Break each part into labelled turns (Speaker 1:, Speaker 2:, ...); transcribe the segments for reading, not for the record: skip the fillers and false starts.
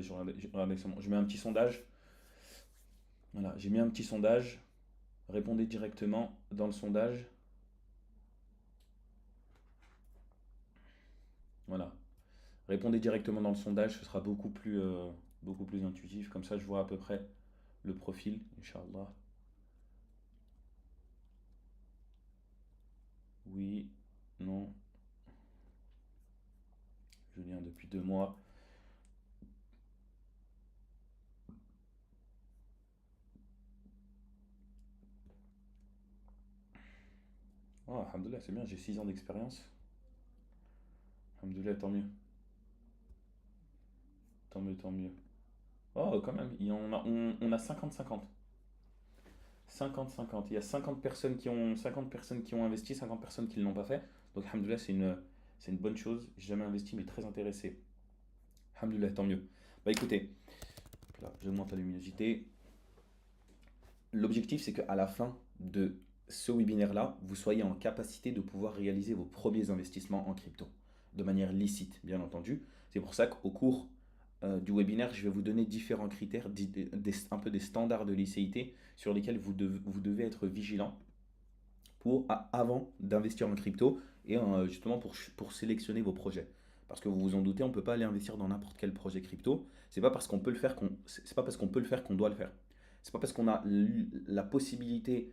Speaker 1: Attendez, je mets un petit sondage. Voilà, j'ai mis un petit sondage. Répondez directement dans le sondage. Voilà. Répondez directement dans le sondage, ce sera beaucoup plus intuitif. Comme ça, je vois à peu près le profil, Inch'Allah. Oui, non, je viens depuis 2 mois. Oh, alhamdoulilah, c'est bien, j'ai 6 ans d'expérience. Alhamdoulilah, tant mieux. Tant mieux, tant mieux. Oh, quand même, on a 50-50. 50-50. Il y a 50 personnes qui ont investi, 50 personnes qui ne l'ont pas fait. Donc, alhamdoulilah, c'est une bonne chose. J'ai jamais investi, mais très intéressé. Alhamdoulilah, tant mieux. Bah écoutez, là, j'augmente la luminosité. L'objectif, c'est qu'à la fin de ce webinaire-là, vous soyez en capacité de pouvoir réaliser vos premiers investissements en crypto, de manière licite, bien entendu. C'est pour ça qu'au cours du webinaire, je vais vous donner différents critères, un peu des standards de licéité sur lesquels vous devez être vigilant avant d'investir en crypto et justement pour sélectionner vos projets. Parce que vous vous en doutez, on ne peut pas aller investir dans n'importe quel projet crypto. C'est pas parce qu'on peut le faire c'est pas parce qu'on peut le faire qu'on doit le faire. C'est pas parce qu'on a la possibilité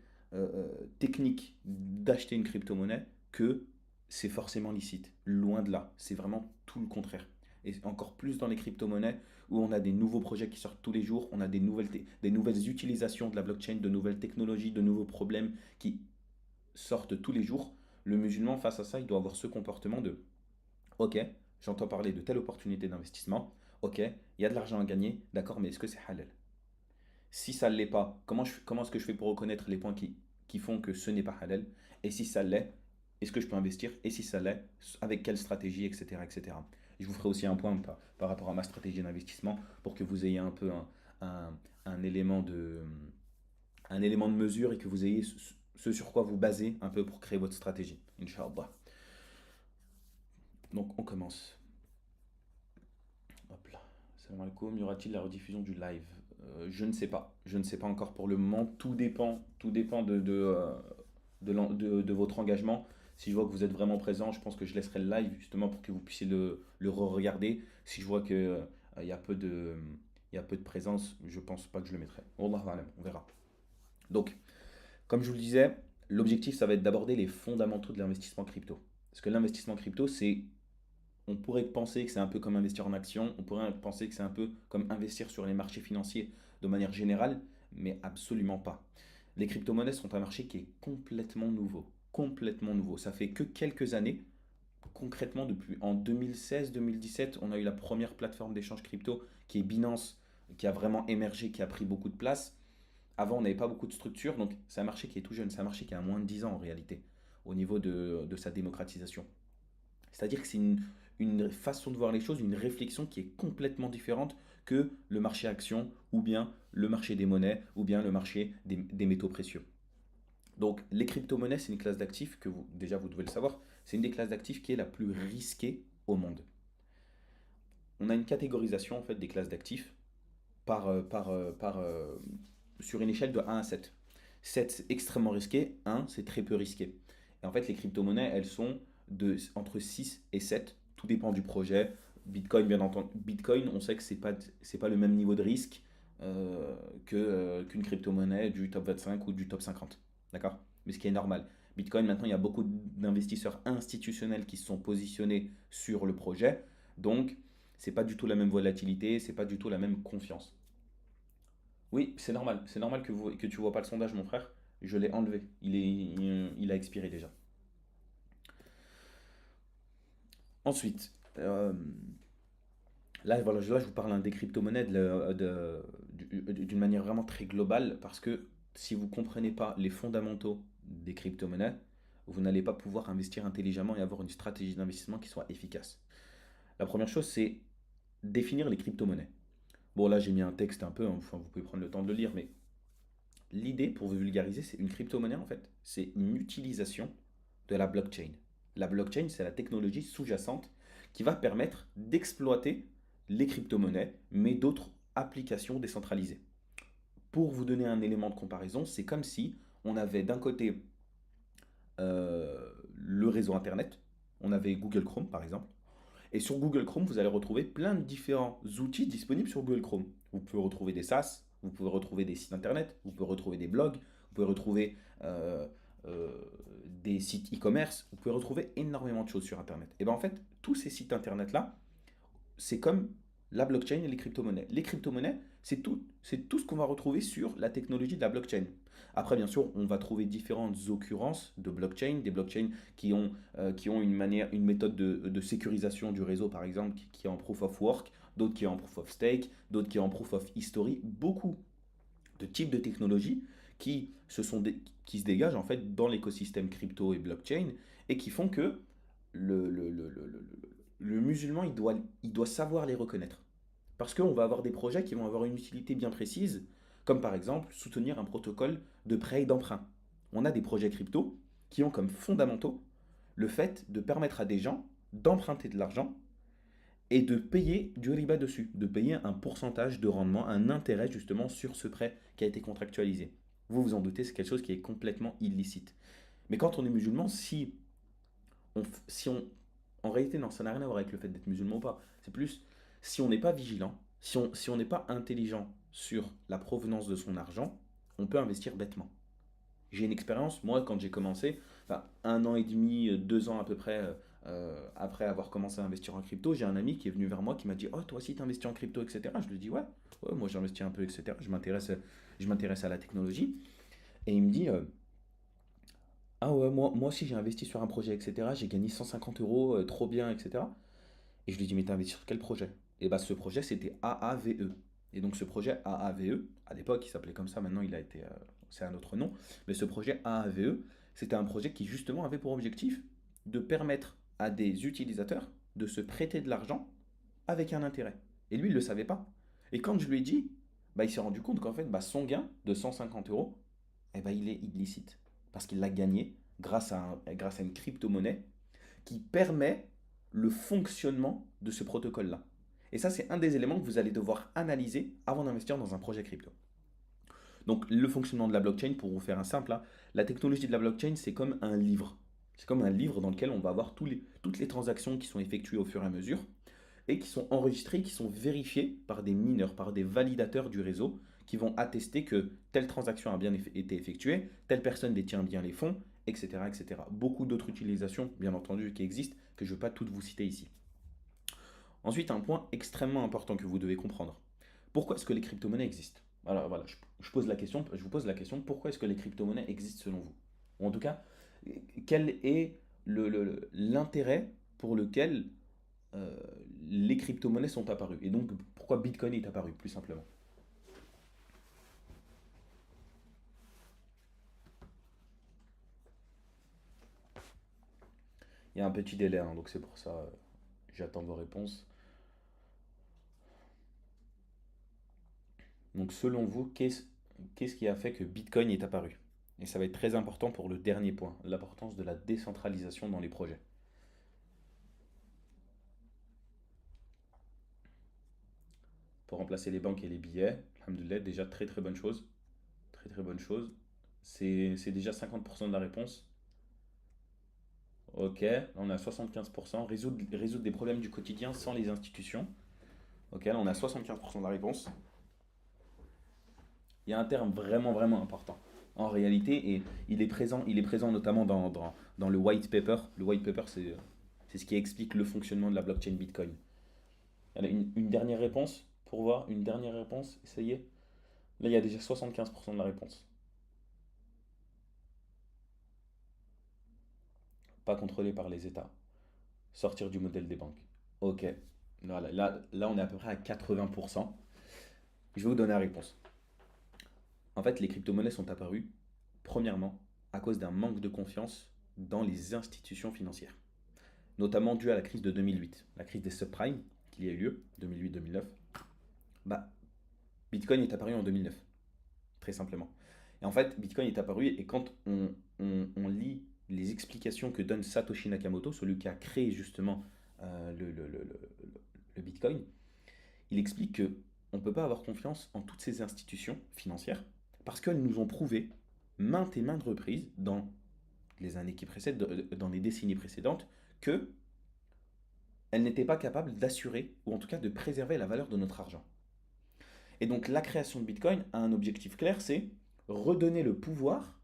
Speaker 1: technique d'acheter une crypto-monnaie que c'est forcément licite. Loin de là. C'est vraiment tout le contraire. Et encore plus dans les crypto-monnaies où on a des nouveaux projets qui sortent tous les jours, on a des nouvelles utilisations de la blockchain, de nouvelles technologies, de nouveaux problèmes qui sortent tous les jours. Le musulman, face à ça, il doit avoir ce comportement de ok, j'entends parler de telle opportunité d'investissement, ok, il y a de l'argent à gagner, d'accord, mais est-ce que c'est halal? Si ça ne l'est pas, comment est-ce que je fais pour reconnaître les points qui font que ce n'est pas halal? Et si ça l'est, est-ce que je peux investir? Et si ça l'est, avec quelle stratégie, etc. etc. Je vous ferai aussi un point par rapport à ma stratégie d'investissement pour que vous ayez un peu un, un élément un élément de mesure et que vous ayez ce sur quoi vous basez un peu pour créer votre stratégie. Inch'Allah. Donc on commence. Hop là. Salam alaikum. Y aura-t-il la rediffusion du live? Je ne sais pas. Je ne sais pas encore pour le moment. Tout dépend de votre engagement. Si je vois que vous êtes vraiment présent, je pense que je laisserai le live justement pour que vous puissiez le re-regarder. Si je vois que il y a il y a peu de présence, je pense pas que je le mettrai. Wallahu a'lam, on verra. Donc, comme je vous le disais, l'objectif, ça va être d'aborder les fondamentaux de l'investissement crypto. Parce que l'investissement crypto, on pourrait penser que c'est un peu comme investir en action, on pourrait penser que c'est un peu comme investir sur les marchés financiers de manière générale, mais absolument pas. Les crypto-monnaies sont un marché qui est complètement nouveau. Complètement nouveau. Ça fait que quelques années. Concrètement, depuis en 2016-2017, on a eu la première plateforme d'échange crypto qui est Binance, qui a vraiment émergé, qui a pris beaucoup de place. Avant, on n'avait pas beaucoup de structures, donc c'est un marché qui est tout jeune, c'est un marché qui a moins de 10 ans en réalité, au niveau de sa démocratisation. C'est-à-dire que c'est une façon de voir les choses, une réflexion qui est complètement différente que le marché action, ou bien le marché des monnaies, ou bien le marché des métaux précieux. Donc les crypto-monnaies, c'est une classe d'actifs que déjà vous devez le savoir, c'est une des classes d'actifs qui est la plus risquée au monde. On a une catégorisation en fait des classes d'actifs sur une échelle de 1 à 7. 7, c'est extrêmement risqué, 1, c'est très peu risqué. Et en fait, les crypto-monnaies, elles sont entre 6 et 7, tout dépend du projet. Bitcoin, bien entendu, Bitcoin, on sait que c'est pas le même niveau de risque qu'une crypto-monnaie du top 25 ou du top 50. D'accord? Mais ce qui est normal. Bitcoin, maintenant, il y a beaucoup d'investisseurs institutionnels qui se sont positionnés sur le projet. Donc, c'est pas du tout la même volatilité, c'est pas du tout la même confiance. Oui, c'est normal. C'est normal que tu vois pas le sondage, mon frère. Je l'ai enlevé. Il a expiré déjà. Ensuite, là, voilà, là, je vous parle des crypto-monnaies d'une manière vraiment très globale parce que si vous ne comprenez pas les fondamentaux des crypto-monnaies, vous n'allez pas pouvoir investir intelligemment et avoir une stratégie d'investissement qui soit efficace. La première chose, c'est définir les crypto-monnaies. Bon, là, j'ai mis un texte un peu, hein, enfin, vous pouvez prendre le temps de le lire, mais l'idée, pour vous vulgariser, c'est une crypto-monnaie, en fait. C'est une utilisation de la blockchain. La blockchain, c'est la technologie sous-jacente qui va permettre d'exploiter les crypto-monnaies, mais d'autres applications décentralisées. Pour vous donner un élément de comparaison, c'est comme si on avait d'un côté le réseau Internet, on avait Google Chrome par exemple, et sur Google Chrome, vous allez retrouver plein de différents outils disponibles sur Google Chrome. Vous pouvez retrouver des SaaS, vous pouvez retrouver des sites Internet, vous pouvez retrouver des blogs, vous pouvez retrouver euh, euh, des sites e-commerce, vous pouvez retrouver énormément de choses sur Internet. Et bien en fait, tous ces sites Internet-là, c'est comme la blockchain et les crypto-monnaies. Les crypto-monnaies, c'est tout ce qu'on va retrouver sur la technologie de la blockchain. Après, bien sûr, on va trouver différentes occurrences de blockchain, des blockchains qui ont une manière, une méthode de sécurisation du réseau, par exemple, qui est en proof of work, d'autres qui est en proof of stake, d'autres qui est en proof of history. Beaucoup de types de technologies qui se dégagent en fait dans l'écosystème crypto et blockchain et qui font que le, le, le, le, le- le musulman, il doit savoir les reconnaître. Parce qu'on va avoir des projets qui vont avoir une utilité bien précise, comme par exemple soutenir un protocole de prêt et d'emprunt. On a des projets crypto qui ont comme fondamentaux le fait de permettre à des gens d'emprunter de l'argent et de payer du riba dessus, de payer un pourcentage de rendement, un intérêt justement sur ce prêt qui a été contractualisé. Vous vous en doutez, c'est quelque chose qui est complètement illicite. Mais quand on est musulman, si on en réalité, non, ça n'a rien à voir avec le fait d'être musulman ou pas. C'est plus si on n'est pas vigilant, si on n'est pas intelligent sur la provenance de son argent, on peut investir bêtement. J'ai une expérience, moi, quand j'ai commencé, enfin, 1 an et demi, 2 ans à peu près après avoir commencé à investir en crypto, j'ai un ami qui est venu vers moi qui m'a dit: Oh, toi aussi, tu investis en crypto, etc. Je lui dis: Ouais, ouais, moi j'investis un peu, etc. Je m'intéresse à la technologie. Et il me dit: Ah ouais, moi aussi j'ai investi sur un projet, etc. J'ai gagné 150 euros, trop bien, etc. Et je lui dis: Mais t'as investi sur quel projet? Et bah, ce projet, c'était AAVE. Et donc, ce projet AAVE, à l'époque, il s'appelait comme ça, maintenant, c'est un autre nom. Mais ce projet AAVE, c'était un projet qui, justement, avait pour objectif de permettre à des utilisateurs de se prêter de l'argent avec un intérêt. Et lui, il ne le savait pas. Et quand je lui ai dit, bah, il s'est rendu compte qu'en fait, bah, son gain de 150 euros, eh ben, il est illicite. Parce qu'il l'a gagné grâce à une crypto-monnaie qui permet le fonctionnement de ce protocole-là. Et ça, c'est un des éléments que vous allez devoir analyser avant d'investir dans un projet crypto. Donc, le fonctionnement de la blockchain, pour vous faire un simple, hein, la technologie de la blockchain, c'est comme un livre. C'est comme un livre dans lequel on va avoir toutes les transactions qui sont effectuées au fur et à mesure et qui sont enregistrées, qui sont vérifiées par des mineurs, par des validateurs du réseau qui vont attester que telle transaction a bien été effectuée, telle personne détient bien les fonds, etc. etc. Beaucoup d'autres utilisations, bien entendu, qui existent, que je ne vais pas toutes vous citer ici. Ensuite, un point extrêmement important que vous devez comprendre. Pourquoi est-ce que les crypto-monnaies existent? Alors voilà, je vous pose la question, pourquoi est-ce que les crypto-monnaies existent selon vous? Ou en tout cas, quel est l'intérêt pour lequel euh, les crypto-monnaies sont apparues? Et donc, pourquoi Bitcoin est apparu, plus simplement? Il y a un petit délai, hein, donc c'est pour ça, j'attends vos réponses. Donc, selon vous, qu'est-ce qui a fait que Bitcoin est apparu? Et ça va être très important pour le dernier point, l'importance de la décentralisation dans les projets. Pour remplacer les banques et les billets, alhamdoulilah, déjà très très bonne chose. Très très bonne chose. C'est déjà 50% de la réponse. Ok, là on a 75%. Résoudre des problèmes du quotidien sans les institutions. Ok, là on a 75% de la réponse. Il y a un terme vraiment vraiment important en réalité et il est présent notamment dans le white paper. Le white paper, c'est ce qui explique le fonctionnement de la blockchain Bitcoin. Allez, une dernière réponse pour voir, une dernière réponse, essayez. Là il y a déjà 75% de la réponse. Pas contrôlé par les États. Sortir du modèle des banques. Ok. Voilà, là on est à peu près à 80%. Je vais vous donner la réponse. En fait, les crypto-monnaies sont apparues, premièrement, à cause d'un manque de confiance dans les institutions financières, notamment dû à la crise de 2008, la crise des subprimes qui a eu lieu, 2008-2009. Bah, Bitcoin est apparu en 2009, très simplement. Et en fait, Bitcoin est apparu et quand on lit les explications que donne Satoshi Nakamoto, celui qui a créé justement le Bitcoin, il explique que on ne peut pas avoir confiance en toutes ces institutions financières parce qu'elles nous ont prouvé maintes et maintes reprises dans les années qui précèdent, dans les décennies précédentes, que elles n'étaient pas capables d'assurer ou en tout cas de préserver la valeur de notre argent. Et donc la création de Bitcoin a un objectif clair, c'est redonner le pouvoir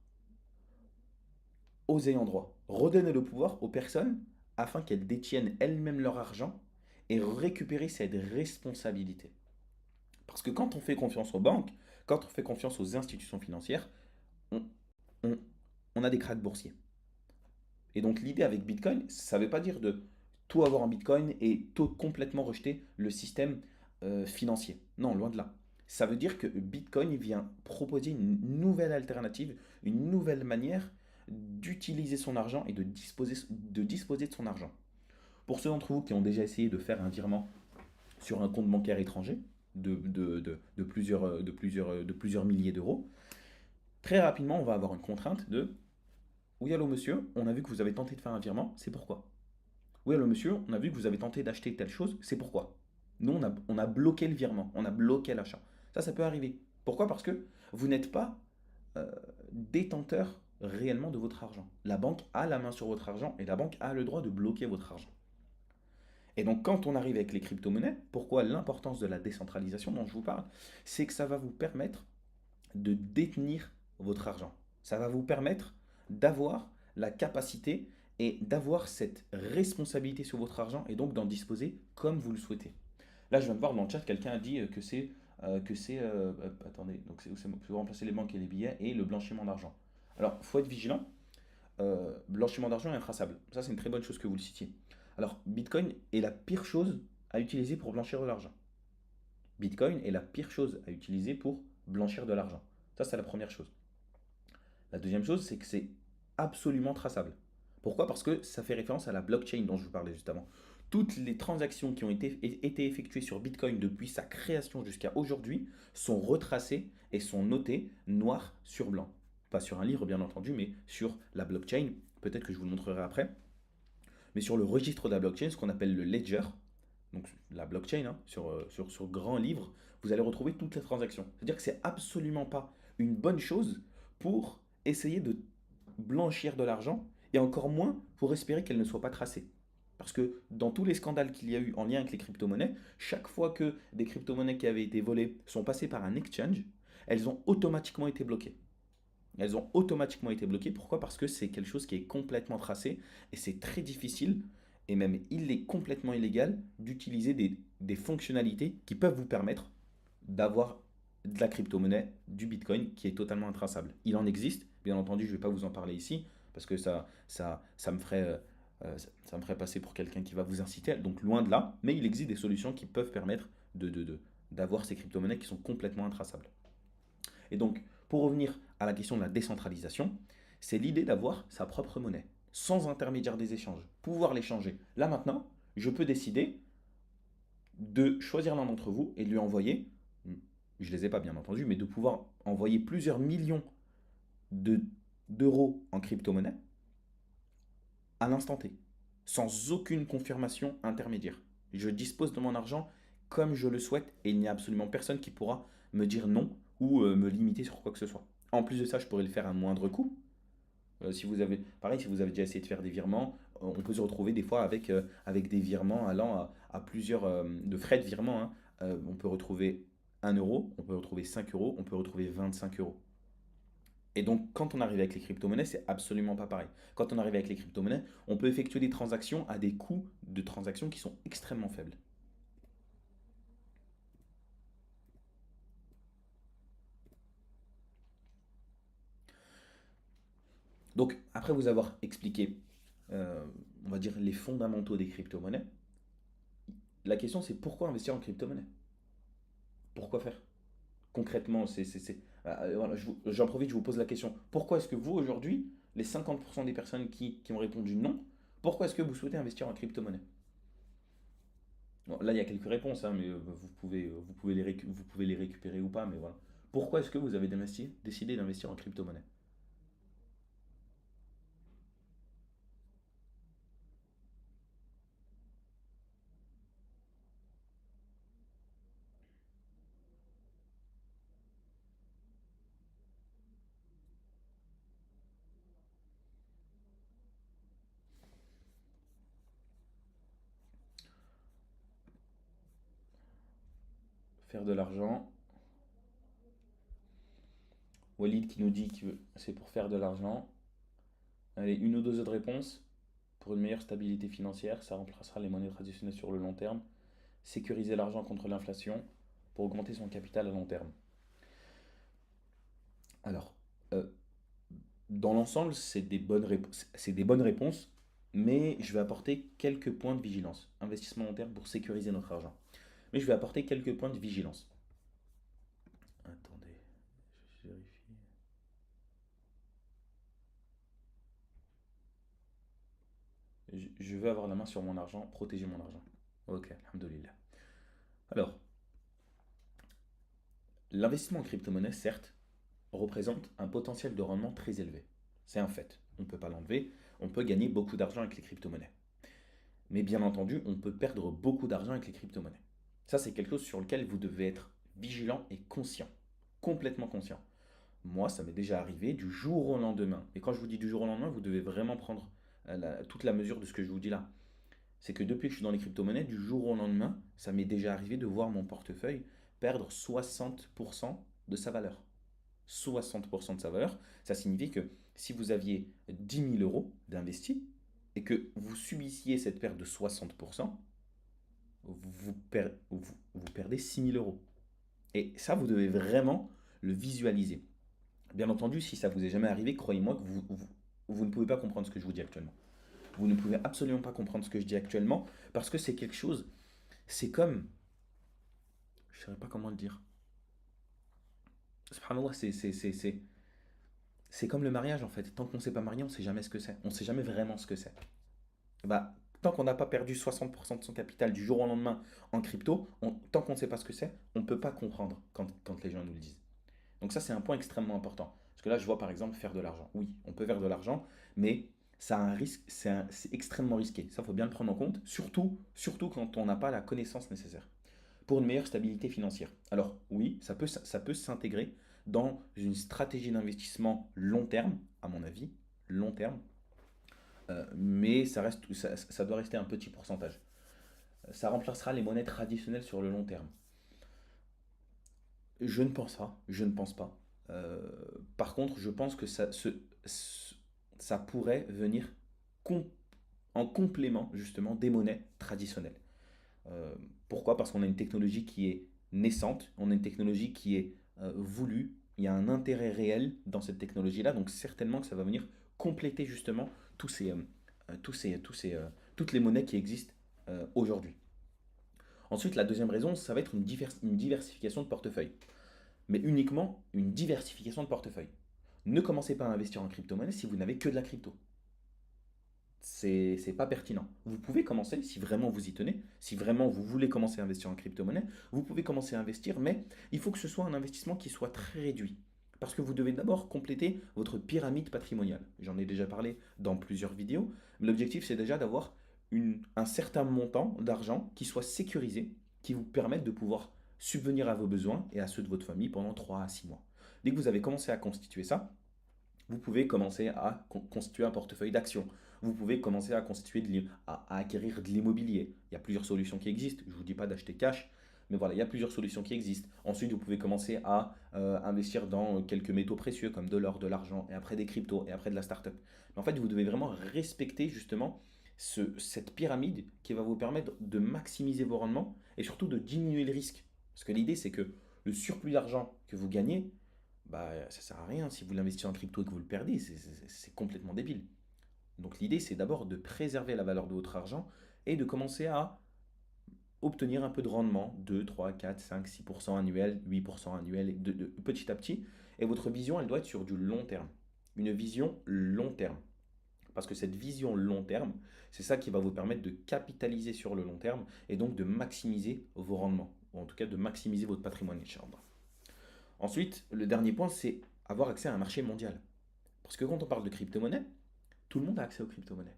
Speaker 1: aux ayants droit, redonner le pouvoir aux personnes afin qu'elles détiennent elles-mêmes leur argent et récupérer cette responsabilité. Parce que quand on fait confiance aux banques, quand on fait confiance aux institutions financières, on, on- on a des cracks boursiers. Et donc l'idée avec Bitcoin, ça ne veut pas dire de tout avoir en Bitcoin et tout complètement rejeter le système financier. Non, loin de là. Ça veut dire que Bitcoin vient proposer une nouvelle alternative, une nouvelle manière d'utiliser son argent et de disposer de son argent. Pour ceux d'entre vous qui ont déjà essayé de faire un virement sur un compte bancaire étranger de plusieurs milliers d'euros, très rapidement on va avoir une contrainte de oui, allô monsieur, on a vu que vous avez tenté de faire un virement, c'est pourquoi? Oui, allô monsieur, on a vu que vous avez tenté d'acheter telle chose, c'est pourquoi? Nous, on a bloqué le virement, on a bloqué l'achat. Ça peut arriver. Pourquoi? Parce que vous n'êtes pas euh, détenteur réellement de votre argent. La banque a la main sur votre argent et la banque a le droit de bloquer votre argent. Et donc, quand on arrive avec les crypto-monnaies, pourquoi l'importance de la décentralisation dont je vous parle, c'est que ça va vous permettre de détenir votre argent. Ça va vous permettre d'avoir la capacité et d'avoir cette responsabilité sur votre argent et donc d'en disposer comme vous le souhaitez. Là, je viens de voir dans le chat, quelqu'un a dit attendez, donc c'est pour remplacer les banques et les billets et le blanchiment d'argent. Alors, il faut être vigilant. Blanchiment d'argent est intraçable. Ça, c'est une très bonne chose que vous le citiez. Alors, Bitcoin est la pire chose à utiliser pour blanchir de l'argent. Bitcoin est la pire chose à utiliser pour blanchir de l'argent. Ça, c'est la première chose. La deuxième chose, c'est que c'est absolument traçable. Pourquoi? Parce que ça fait référence à la blockchain dont je vous parlais juste avant. Toutes les transactions qui ont été effectuées sur Bitcoin depuis sa création jusqu'à aujourd'hui sont retracées et sont notées noir sur blanc. Pas sur un livre, bien entendu, mais sur la blockchain. Peut-être que je vous le montrerai après. Mais sur le registre de la blockchain, ce qu'on appelle le ledger, donc la blockchain, hein, sur grand livre, vous allez retrouver toutes les transactions. C'est-à-dire que c'est absolument pas une bonne chose pour essayer de blanchir de l'argent et encore moins pour espérer qu'elle ne soit pas tracée. Parce que dans tous les scandales qu'il y a eu en lien avec les crypto-monnaies, chaque fois que des crypto-monnaies qui avaient été volées sont passées par un exchange, elles ont automatiquement été bloquées. Elles ont automatiquement été bloquées. Pourquoi? Parce que c'est quelque chose qui est complètement tracé et c'est très difficile et même il est complètement illégal d'utiliser des fonctionnalités qui peuvent vous permettre d'avoir de la crypto-monnaie, du Bitcoin qui est totalement intraçable. Il en existe, bien entendu, je ne vais pas vous en parler ici parce que ça me ferait passer pour quelqu'un qui va vous inciter, donc loin de là, mais il existe des solutions qui peuvent permettre d'avoir ces crypto-monnaies qui sont complètement intraçables. Et donc, pour revenir à la question de la décentralisation, c'est l'idée d'avoir sa propre monnaie, sans intermédiaire des échanges, pouvoir l'échanger. Là maintenant, je peux décider de choisir l'un d'entre vous et de lui envoyer, je ne les ai pas bien entendu, mais de pouvoir envoyer plusieurs millions de- d'euros en crypto-monnaie à l'instant T, sans aucune confirmation intermédiaire. Je dispose de mon argent comme je le souhaite et il n'y a absolument personne qui pourra me dire non ou me limiter sur quoi que ce soit. En plus de ça, je pourrais le faire à moindre coût. Pareil, si vous avez déjà essayé de faire des virements, on peut se retrouver des fois avec des virements allant à plusieurs de frais de virement, hein. On peut retrouver 1 euro, on peut retrouver 5 euros, on peut retrouver 25 euros. Et donc, quand on arrive avec les crypto-monnaies, c'est absolument pas pareil. Quand on arrive avec les crypto-monnaies, on peut effectuer des transactions à des coûts de transactions qui sont extrêmement faibles. Donc, après vous avoir expliqué, euh, on va dire, les fondamentaux des crypto-monnaies, la question c'est pourquoi investir en crypto-monnaie? Pourquoi faire? Concrètement, voilà, j'en profite, je vous pose la question. Pourquoi est-ce que vous, aujourd'hui, les 50% des personnes qui ont répondu non, pourquoi est-ce que vous souhaitez investir en crypto-monnaie? Bon, là, il y a quelques réponses, hein, mais vous pouvez les récupérer ou pas, mais voilà. Pourquoi est-ce que vous avez décidé d'investir en crypto-monnaie? faire de l'argent. Walid qui nous dit que c'est pour faire de l'argent. Allez, une ou deux autres réponses. Pour une meilleure stabilité financière, ça remplacera les monnaies traditionnelles sur le long terme. Sécuriser l'argent contre l'inflation pour augmenter son capital à long terme. Alors, euh, dans l'ensemble, c'est des bonnes réponses, mais je vais apporter quelques points de vigilance. Investissement long terme pour sécuriser notre argent. Mais je vais apporter quelques points de vigilance. Attendez, je vérifie. Je veux avoir la main sur mon argent, protéger mon argent. Ok, alhamdoulilah. Alors, l'investissement en crypto-monnaie, certes, représente un potentiel de rendement très élevé. C'est un fait. On ne peut pas l'enlever. On peut gagner beaucoup d'argent avec les crypto-monnaies. Mais bien entendu, on peut perdre beaucoup d'argent avec les crypto-monnaies. Ça, c'est quelque chose sur lequel vous devez être vigilant et conscient. Complètement conscient. Moi, ça m'est déjà arrivé du jour au lendemain. Et quand je vous dis du jour au lendemain, vous devez vraiment prendre toute la mesure de ce que je vous dis là. C'est que depuis que je suis dans les crypto-monnaies, du jour au lendemain, ça m'est déjà arrivé de voir mon portefeuille perdre 60% de sa valeur. 60% de sa valeur, ça signifie que si vous aviez 10 000 euros d'investis et que vous subissiez cette perte de 60%, vous perdez 6 000 euros. Et ça, vous devez vraiment le visualiser. Bien entendu, si ça vous est jamais arrivé, croyez-moi que vous ne pouvez pas comprendre ce que je vous dis actuellement. Vous ne pouvez absolument pas comprendre ce que je dis actuellement parce que c'est quelque chose, c'est comme, je ne saurais pas comment le dire. Subhanallah, c'est comme le mariage en fait. Tant qu'on ne s'est pas marié, on ne sait jamais ce que c'est. On ne sait jamais vraiment ce que c'est. Bah, tant qu'on n'a pas perdu 60% de son capital du jour au lendemain en crypto, tant qu'on ne sait pas ce que c'est, on ne peut pas comprendre quand les gens nous le disent. Donc ça, c'est un point extrêmement important. Parce que là, je vois par exemple faire de l'argent. Oui, on peut faire de l'argent, mais ça a un risque, c'est extrêmement risqué. Ça, il faut bien le prendre en compte, surtout quand on n'a pas la connaissance nécessaire pour une meilleure stabilité financière. Alors oui, ça peut s'intégrer dans une stratégie d'investissement long terme, à mon avis, long terme, mais ça doit rester un petit pourcentage. Ça remplacera les monnaies traditionnelles sur le long terme. Je ne pense pas, je ne pense pas. Euh, Par contre, je pense que ça pourrait venir com- en complément justement des monnaies traditionnelles. Euh, Pourquoi? Parce qu'on a une technologie qui est naissante, on a une technologie qui est voulue, il y a un intérêt réel dans cette technologie-là, donc certainement que ça va venir compléter justement tous ces, toutes les monnaies qui existent aujourd'hui. Ensuite, la deuxième raison, ça va être une diversification de portefeuille, mais uniquement une diversification de portefeuille. Ne commencez pas à investir en crypto-monnaie si vous n'avez que de la crypto. C'est pas pertinent. Vous pouvez commencer, si vraiment vous y tenez, si vraiment vous voulez commencer à investir en crypto-monnaie, vous pouvez commencer à investir, mais il faut que ce soit un investissement qui soit très réduit. Parce que vous devez d'abord compléter votre pyramide patrimoniale. J'en ai déjà parlé dans plusieurs vidéos, mais l'objectif c'est déjà d'avoir un certain montant d'argent qui soit sécurisé, qui vous permette de pouvoir subvenir à vos besoins et à ceux de votre famille pendant 3 à 6 mois. Dès que vous avez commencé à constituer ça, vous pouvez commencer à constituer un portefeuille d'actions. Vous pouvez commencer à à acquérir de l'immobilier. Il y a plusieurs solutions qui existent. Je ne vous dis pas d'acheter cash, mais voilà, il y a plusieurs solutions qui existent. Ensuite, vous pouvez commencer à investir dans quelques métaux précieux comme de l'or, de l'argent, et après des cryptos, et après de la start-up. Mais en fait, vous devez vraiment respecter justement cette pyramide qui va vous permettre de maximiser vos rendements et surtout de diminuer le risque. Parce que l'idée, c'est que le surplus d'argent que vous gagnez, bah, ça sert à rien. Si vous l'investissez en crypto et que vous le perdez, c'est complètement débile. Donc l'idée, c'est d'abord de préserver la valeur de votre argent et de commencer à obtenir un peu de rendement, 2, 3, 4, 5, 6% annuel, 8% annuel, petit à petit. Et votre vision, elle doit être sur du long terme. Une vision long terme. Parce que cette vision long terme, c'est ça qui va vous permettre de capitaliser sur le long terme et donc de maximiser vos rendements. Ou en tout cas de maximiser votre patrimoine, Inch'Allah. Ensuite, le dernier point, c'est avoir accès à un marché mondial. Parce que quand on parle de crypto-monnaie, tout le monde a accès aux crypto-monnaies.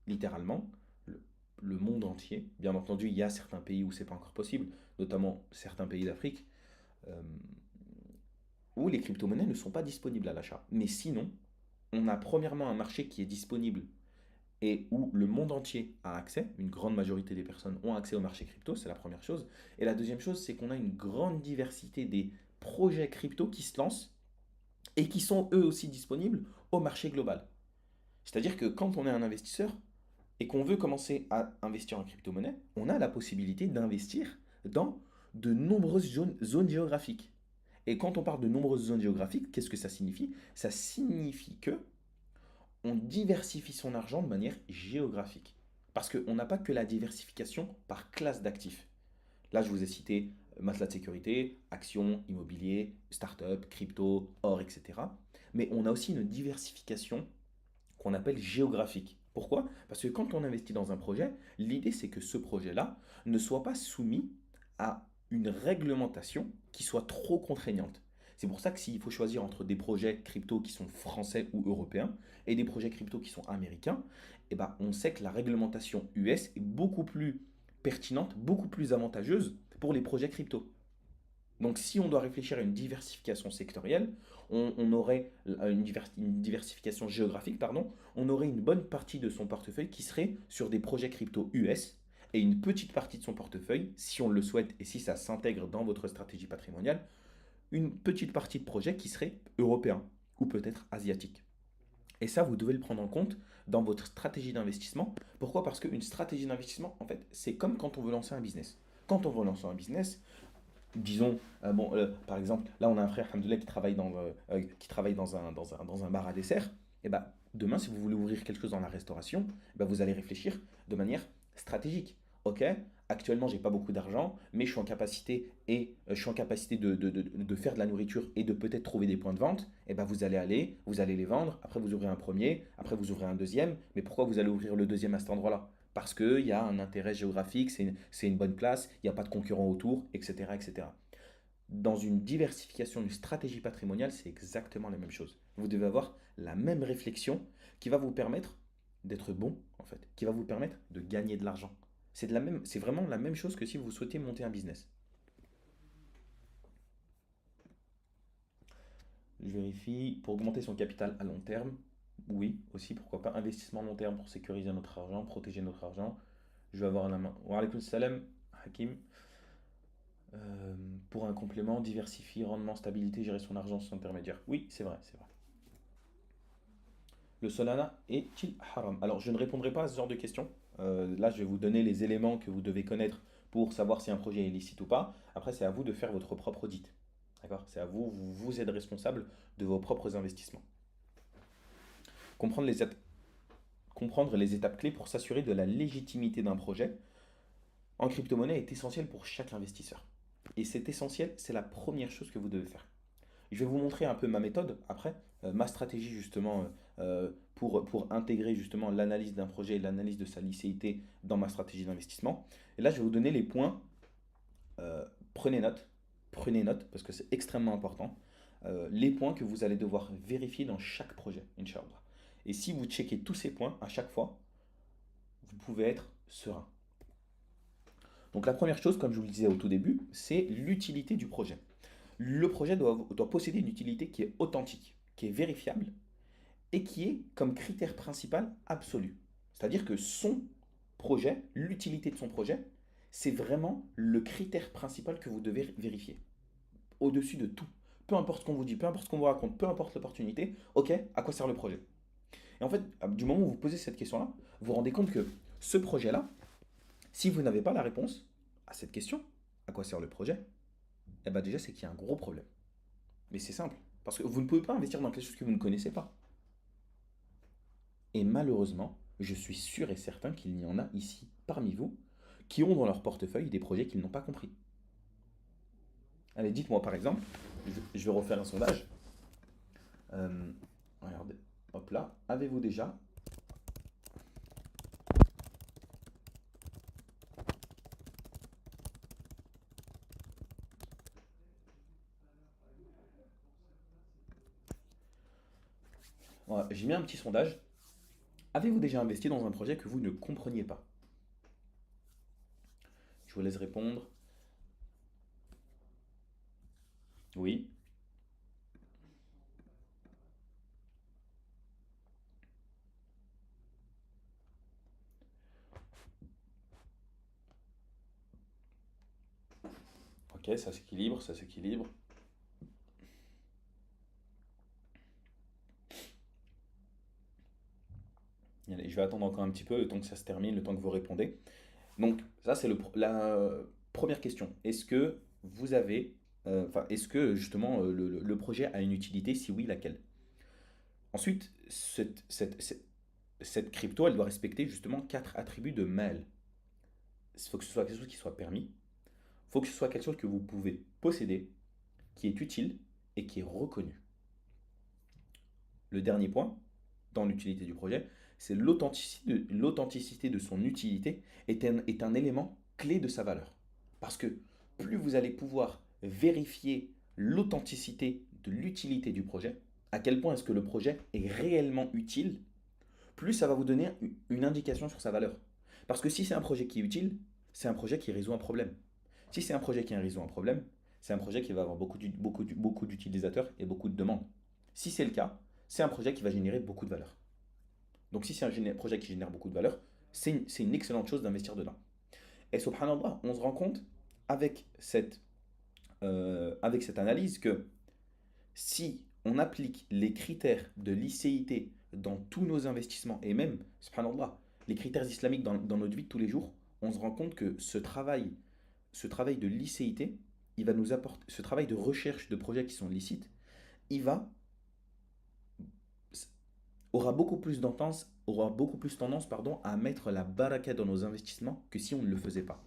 Speaker 1: Littéralement, le, le monde entier. Bien entendu, il y a certains pays où c'est pas encore possible, notamment certains pays d'Afrique, euh, où les crypto-monnaies ne sont pas disponibles à l'achat. Mais sinon, on a premièrement un marché qui est disponible et où le monde entier a accès, une grande majorité des personnes ont accès au marché crypto, c'est la première chose. Et la deuxième chose, c'est qu'on a une grande diversité des projets crypto qui se lancent et qui sont eux aussi disponibles au marché global. C'est-à-dire que quand on est un investisseur et qu'on veut commencer à investir en crypto-monnaie, on a la possibilité d'investir dans de nombreuses zones géographiques. Et quand on parle de nombreuses zones géographiques, qu'est-ce que ça signifie? Ça signifie que on diversifie son argent de manière géographique. Parce qu'on n'a pas que la diversification par classe d'actifs. Là, je vous ai cité matelas de sécurité, actions, immobilier, start-up, crypto, or, etc. Mais on a aussi une diversification qu'on appelle géographique. Pourquoi? Parce que quand on investit dans un projet, l'idée c'est que ce projet-là ne soit pas soumis à une réglementation qui soit trop contraignante. C'est pour ça que s'il faut choisir entre des projets crypto qui sont français ou européens et des projets crypto qui sont américains, eh ben, on sait que la réglementation US est beaucoup plus pertinente, beaucoup plus avantageuse pour les projets crypto. Donc si on doit réfléchir à une diversification sectorielle, on aurait une diversification géographique, pardon, on aurait une bonne partie de son portefeuille qui serait sur des projets crypto US et une petite partie de son portefeuille, si on le souhaite et si ça s'intègre dans votre stratégie patrimoniale, une petite partie de projets qui serait européen ou peut-être asiatique. Et ça, vous devez le prendre en compte dans votre stratégie d'investissement. Pourquoi? Parce qu'une stratégie d'investissement, en fait, c'est comme quand on veut lancer un business. Quand on veut lancer un business, disons, par exemple, là on a un frère, alhamdoulilah, qui travaille dans un bar à dessert. Et bah, demain, si vous voulez ouvrir quelque chose dans la restauration, bah, vous allez réfléchir de manière stratégique. Ok, actuellement, j'ai pas beaucoup d'argent, mais je suis en capacité de faire de la nourriture et de peut-être trouver des points de vente. Et bah, vous allez les vendre. Après, vous ouvrez un premier, après, vous ouvrez un deuxième. Mais pourquoi vous allez ouvrir le deuxième à cet endroit-là? Parce qu'il y a un intérêt géographique, c'est une bonne place, il n'y a pas de concurrents autour, etc., etc. Dans une diversification, une stratégie patrimoniale, c'est exactement la même chose. Vous devez avoir la même réflexion qui va vous permettre d'être bon, en fait, qui va vous permettre de gagner de l'argent. C'est vraiment la même chose que si vous souhaitez monter un business. Je vérifie, pour augmenter son capital à long terme, oui, aussi, pourquoi pas, investissement long terme pour sécuriser notre argent, protéger notre argent. Je vais avoir la main. Wa alaykoum salam, Hakim. Euh, pour un complément, diversifier, rendement, stabilité, gérer son argent sans intermédiaire. Oui, c'est vrai, c'est vrai. Le Solana est-il haram? Alors, je ne répondrai pas à ce genre de questions. Là, je vais vous donner les éléments que vous devez connaître pour savoir si un projet est illicite ou pas. Après, c'est à vous de faire votre propre audit. D'accord? C'est à vous, vous êtes responsable de vos propres investissements. Comprendre les, étapes- comprendre les étapes clés pour s'assurer de la légitimité d'un projet en crypto-monnaie est essentiel pour chaque investisseur. Et c'est essentiel, c'est la première chose que vous devez faire. Je vais vous montrer un peu ma méthode après, ma stratégie justement pour intégrer justement l'analyse d'un projet et l'analyse de sa licéité dans ma stratégie d'investissement. Et là, je vais vous donner les points. Euh, prenez note, prenez note parce que c'est extrêmement important. Les points que vous allez devoir vérifier dans chaque projet, Inch'Allah. Et si vous checkez tous ces points à chaque fois, vous pouvez être serein. Donc la première chose, comme je vous le disais au tout début, c'est l'utilité du projet. Le projet doit posséder une utilité qui est authentique, qui est vérifiable et qui est comme critère principal absolu. C'est-à-dire que son projet, l'utilité de son projet, c'est vraiment le critère principal que vous devez vérifier. Au-dessus de tout. Peu importe ce qu'on vous dit, peu importe ce qu'on vous raconte, peu importe l'opportunité, ok, à quoi sert le projet? Et en fait, du moment où vous posez cette question-là, vous vous rendez compte que ce projet-là, si vous n'avez pas la réponse à cette question, à quoi sert le projet? Eh bien déjà, c'est qu'il y a un gros problème. Mais c'est simple. Parce que vous ne pouvez pas investir dans quelque chose que vous ne connaissez pas. Et malheureusement, je suis sûr et certain qu'il y en a ici, parmi vous, qui ont dans leur portefeuille des projets qu'ils n'ont pas compris. Allez, dites-moi par exemple, je vais refaire un sondage. Euh, regardez, hop là, avez-vous déjà... Voilà, j'ai mis un petit sondage. Avez-vous déjà investi dans un projet que vous ne compreniez pas? Je vous laisse répondre. Oui. Ok, ça s'équilibre, ça s'équilibre. Allez, je vais attendre encore un petit peu, le temps que ça se termine, le temps que vous répondez. Donc, ça, c'est la première question. Est-ce que vous avez, enfin, est-ce que justement le projet a une utilité? Si oui, laquelle? Ensuite, cette crypto, elle doit respecter justement quatre attributs de mal. Il faut que ce soit quelque chose qui soit permis. Il faut que ce soit quelque chose que vous pouvez posséder, qui est utile et qui est reconnu. Le dernier point, dans l'utilité du projet, c'est l'authenticité de son utilité est un élément clé de sa valeur. Parce que plus vous allez pouvoir vérifier l'authenticité de l'utilité du projet, à quel point est-ce que le projet est réellement utile, plus ça va vous donner une indication sur sa valeur. Parce que si c'est un projet qui est utile, c'est un projet qui résout un problème. Si c'est un projet qui résout un problème, c'est un projet qui va avoir beaucoup d'utilisateurs et beaucoup de demandes. Si c'est le cas, c'est un projet qui va générer beaucoup de valeur. Donc si c'est un projet qui génère beaucoup de valeur, c'est une excellente chose d'investir dedans. Et subhanallah, on se rend compte avec avec cette analyse que si on applique les critères de licéité dans tous nos investissements, et même, subhanallah, les critères islamiques dans notre vie de tous les jours, on se rend compte que ce travail de licéité, il va nous apporter, ce travail de recherche de projets qui sont licites, il va, aura beaucoup plus tendance à mettre la baraka dans nos investissements que si on ne le faisait pas.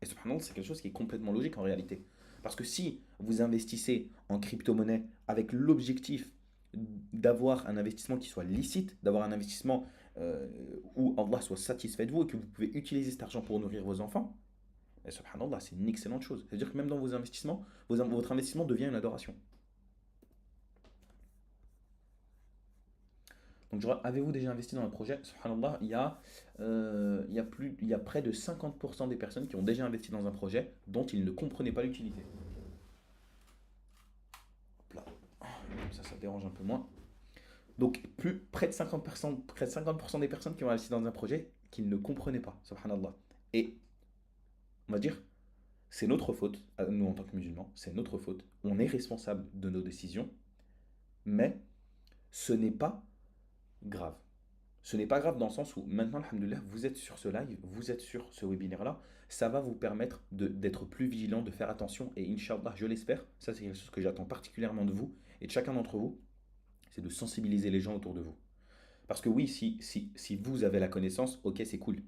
Speaker 1: Et subhanallah, c'est quelque chose qui est complètement logique en réalité. Parce que si vous investissez en crypto-monnaie avec l'objectif d'avoir un investissement qui soit licite, d'avoir un investissement où Allah soit satisfait de vous et que vous pouvez utiliser cet argent pour nourrir vos enfants, et subhanallah, c'est une excellente chose. C'est-à-dire que même dans vos investissements, votre investissement devient une adoration. Donc, avez-vous déjà investi dans un projet? Subhanallah, il y a près de 50% des personnes qui ont déjà investi dans un projet dont ils ne comprenaient pas l'utilité. Hop là. Comme ça dérange un peu moins. Donc, près de 50% des personnes qui ont investi dans un projet qu'ils ne comprenaient pas. Subhanallah. Et on va dire, c'est notre faute, nous en tant que musulmans, c'est notre faute. On est responsable de nos décisions, mais ce n'est pas grave. Ce n'est pas grave dans le sens où maintenant, alhamdoulilah, vous êtes sur ce live, vous êtes sur ce webinaire-là. Ça va vous permettre d'être plus vigilant, de faire attention. Et Inch'Allah, je l'espère, ça c'est quelque chose que j'attends particulièrement de vous et de chacun d'entre vous, c'est de sensibiliser les gens autour de vous. Parce que oui, si vous avez la connaissance, ok, c'est cool.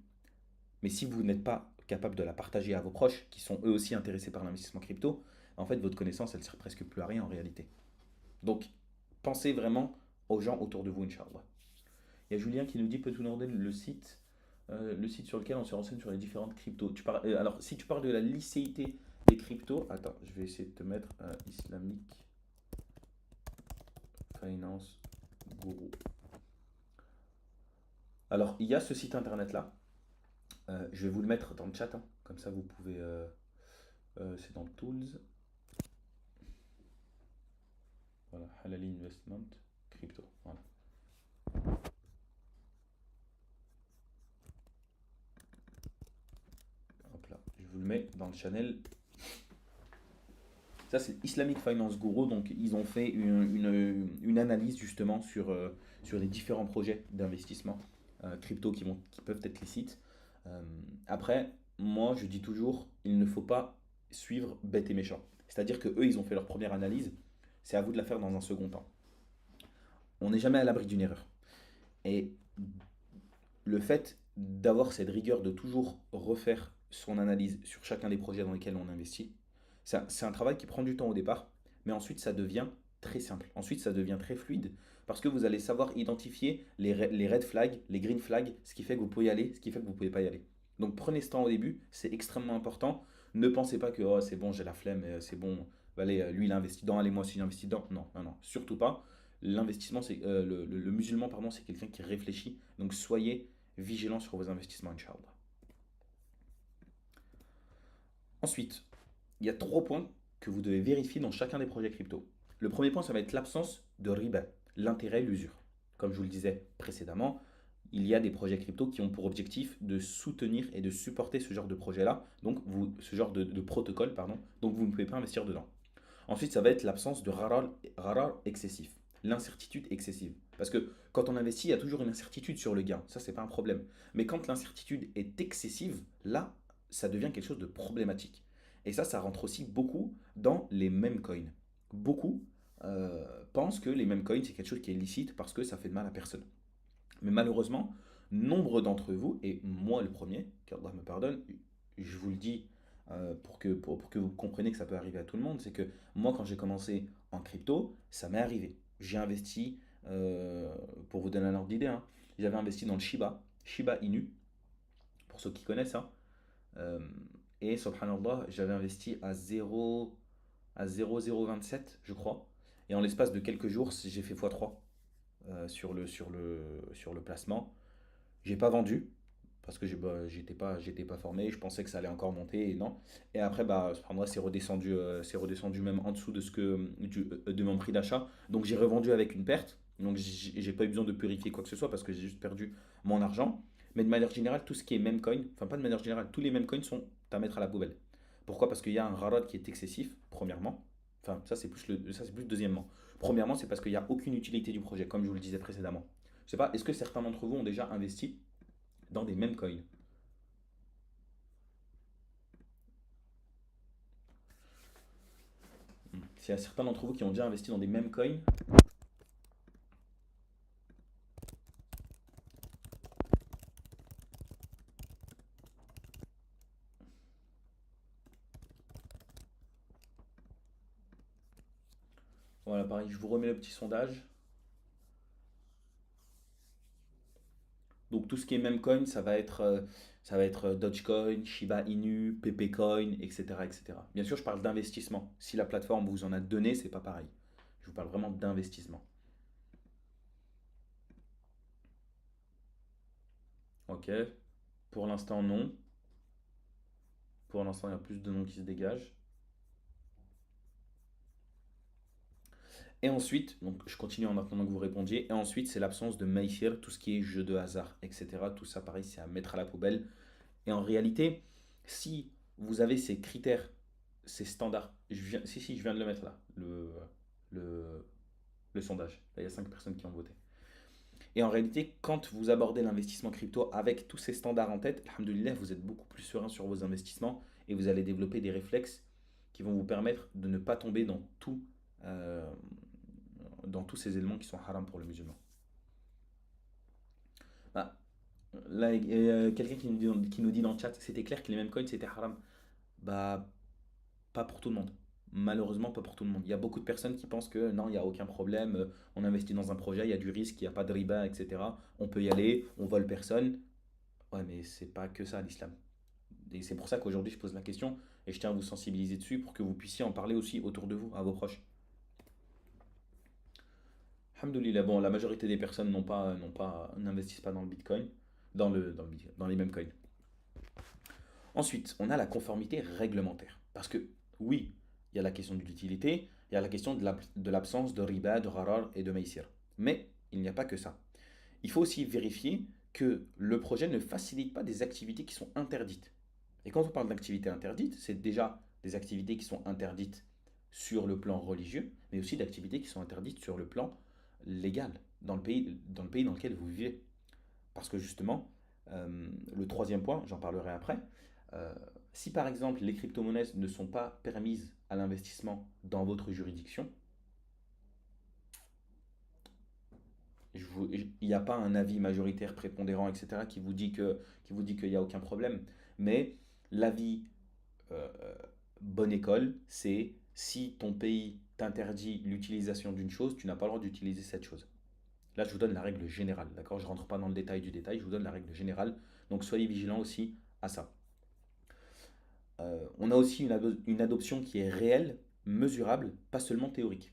Speaker 1: Mais si vous n'êtes pas capable de la partager à vos proches, qui sont eux aussi intéressés par l'investissement crypto, en fait, votre connaissance, elle sert presque plus à rien en réalité. Donc, pensez vraiment aux gens autour de vous, Inch'Allah. Il y a Julien qui nous dit peut-on ordonner le site sur lequel on se renseigne sur les différentes cryptos. Alors, si tu parles de la licéité des cryptos, attends, je vais essayer de te mettre Islamic Finance Guru. Alors, il y a ce site internet là. Je vais vous le mettre dans le chat, hein. Comme ça vous pouvez. C'est dans Tools. Voilà, Halal Investment Crypto. Voilà. Hop là, je vous le mets dans le channel. Ça, c'est Islamic Finance Guru. Donc, ils ont fait une analyse justement sur les différents projets d'investissement crypto qui peuvent être licites. Après, moi, je dis toujours, il ne faut pas suivre bête et méchant. C'est-à-dire que eux, ils ont fait leur première analyse. C'est à vous de la faire dans un second temps. On n'est jamais à l'abri d'une erreur. Et le fait d'avoir cette rigueur de toujours refaire son analyse sur chacun des projets dans lesquels on investit, c'est un travail qui prend du temps au départ, mais ensuite ça devient très simple. Ensuite ça devient très fluide parce que vous allez savoir identifier les red flags, les green flags, ce qui fait que vous pouvez y aller, ce qui fait que vous ne pouvez pas y aller. Donc prenez ce temps au début, c'est extrêmement important. Ne pensez pas que oh, c'est bon, j'ai la flemme, c'est bon, allez, lui il a investi dedans, allez moi aussi j'investis dedans. Non, non, non, surtout pas. L'investissement, c'est le musulman, pardon, c'est quelqu'un qui réfléchit. Donc soyez vigilant sur vos investissements, Inch'Allah. Ensuite, il y a trois points que vous devez vérifier dans chacun des projets crypto. Le premier point, ça va être l'absence de riba, l'intérêt, l'usure. Comme je vous le disais précédemment, il y a des projets crypto qui ont pour objectif de soutenir et de supporter ce genre de projet-là, donc ce genre de protocole, pardon, donc vous ne pouvez pas investir dedans. Ensuite, ça va être l'absence de rara excessif, l'incertitude excessive. Parce que quand on investit, il y a toujours une incertitude sur le gain, ça c'est pas un problème. Mais quand l'incertitude est excessive, là, ça devient quelque chose de problématique. Et ça rentre aussi beaucoup dans les meme coins. Beaucoup pensent que les meme coins, c'est quelque chose qui est licite parce que ça fait de mal à personne. Mais malheureusement, nombre d'entre vous, et moi le premier, qu'Allah me pardonne, je vous le dis pour que vous compreniez que ça peut arriver à tout le monde, c'est que moi quand j'ai commencé en crypto, ça m'est arrivé. J'ai investi, pour vous donner un ordre d'idée, hein, j'avais investi dans le Shiba Inu, pour ceux qui connaissent, hein, euh, et subhanallah, j'avais investi à 0,027, je crois, et en l'espace de quelques jours, j'ai fait x3 sur le placement. J'ai pas vendu parce que j'étais pas formé, je pensais que ça allait encore monter et non. Et après, bah, subhanallah, c'est redescendu même en dessous de, de mon prix d'achat. Donc j'ai revendu avec une perte. Donc j'ai pas eu besoin de purifier quoi que ce soit parce que j'ai juste perdu mon argent. Mais de manière générale, tout ce qui est meme coin, enfin pas de manière générale, tous les meme coins sont à mettre à la poubelle. Pourquoi? Parce qu'il y a un rarad qui est excessif, premièrement. Enfin, ça c'est plus deuxièmement. Premièrement, c'est parce qu'il n'y a aucune utilité du projet, comme je vous le disais précédemment. Je sais pas, est-ce que certains d'entre vous ont déjà investi dans des meme coins? S'il y a certains d'entre vous qui ont déjà investi dans des meme coins, voilà, pareil, je vous remets le petit sondage. Donc tout ce qui est meme coin, ça va être Dogecoin, Shiba Inu, Pepecoin, etc., etc. Bien sûr, je parle d'investissement. Si la plateforme vous en a donné, c'est pas pareil. Je vous parle vraiment d'investissement. Ok. Pour l'instant, non. Pour l'instant, il y a plus de noms qui se dégagent. Et ensuite, donc je continue en attendant que vous répondiez. Et ensuite, c'est l'absence de Maïfir, tout ce qui est jeu de hasard, etc. Tout ça, pareil, c'est à mettre à la poubelle. Et en réalité, si vous avez ces critères, ces standards, si, je viens de le mettre là, le, le sondage. Là, il y a 5 personnes qui ont voté. Et en réalité, quand vous abordez l'investissement crypto avec tous ces standards en tête, alhamdoulilah, vous êtes beaucoup plus serein sur vos investissements et vous allez développer des réflexes qui vont vous permettre de ne pas tomber euh, dans tous ces éléments qui sont haram pour le musulman. Bah, là, quelqu'un qui nous dit dans le chat, c'était clair que les mêmes coins c'était haram. Bah, pas pour tout le monde. Malheureusement, pas pour tout le monde. Il y a beaucoup de personnes qui pensent que non, il n'y a aucun problème, on investit dans un projet, il y a du risque, il n'y a pas de riba, etc. On peut y aller, on vole personne. Ouais, mais c'est pas que ça l'islam. Et c'est pour ça qu'aujourd'hui je pose la question et je tiens à vous sensibiliser dessus pour que vous puissiez en parler aussi autour de vous, à vos proches. Alhamdoulilah, bon, la majorité des personnes n'investissent pas dans le bitcoin, dans les mêmes coins. Ensuite, on a la conformité réglementaire. Parce que, oui, il y a la question de l'utilité, il y a la question de l'absence de riba, de gharar et de maïsir. Mais il n'y a pas que ça. Il faut aussi vérifier que le projet ne facilite pas des activités qui sont interdites. Et quand on parle d'activités interdites, c'est déjà des activités qui sont interdites sur le plan religieux, mais aussi d'activités qui sont interdites sur le plan légal, dans le pays dans lequel vous vivez. Parce que justement, le troisième point, j'en parlerai après, euh, si par exemple les crypto-monnaies ne sont pas permises à l'investissement dans votre juridiction, il n'y a pas un avis majoritaire prépondérant, etc., qui vous dit qu'il n'y a aucun problème. Mais l'avis euh, bonne école, c'est si ton pays t'interdit l'utilisation d'une chose, tu n'as pas le droit d'utiliser cette chose. Là, je vous donne la règle générale, d'accord? Je ne rentre pas dans le détail du détail, je vous donne la règle générale. Donc soyez vigilants aussi à ça. On a aussi une adoption qui est réelle, mesurable, pas seulement théorique.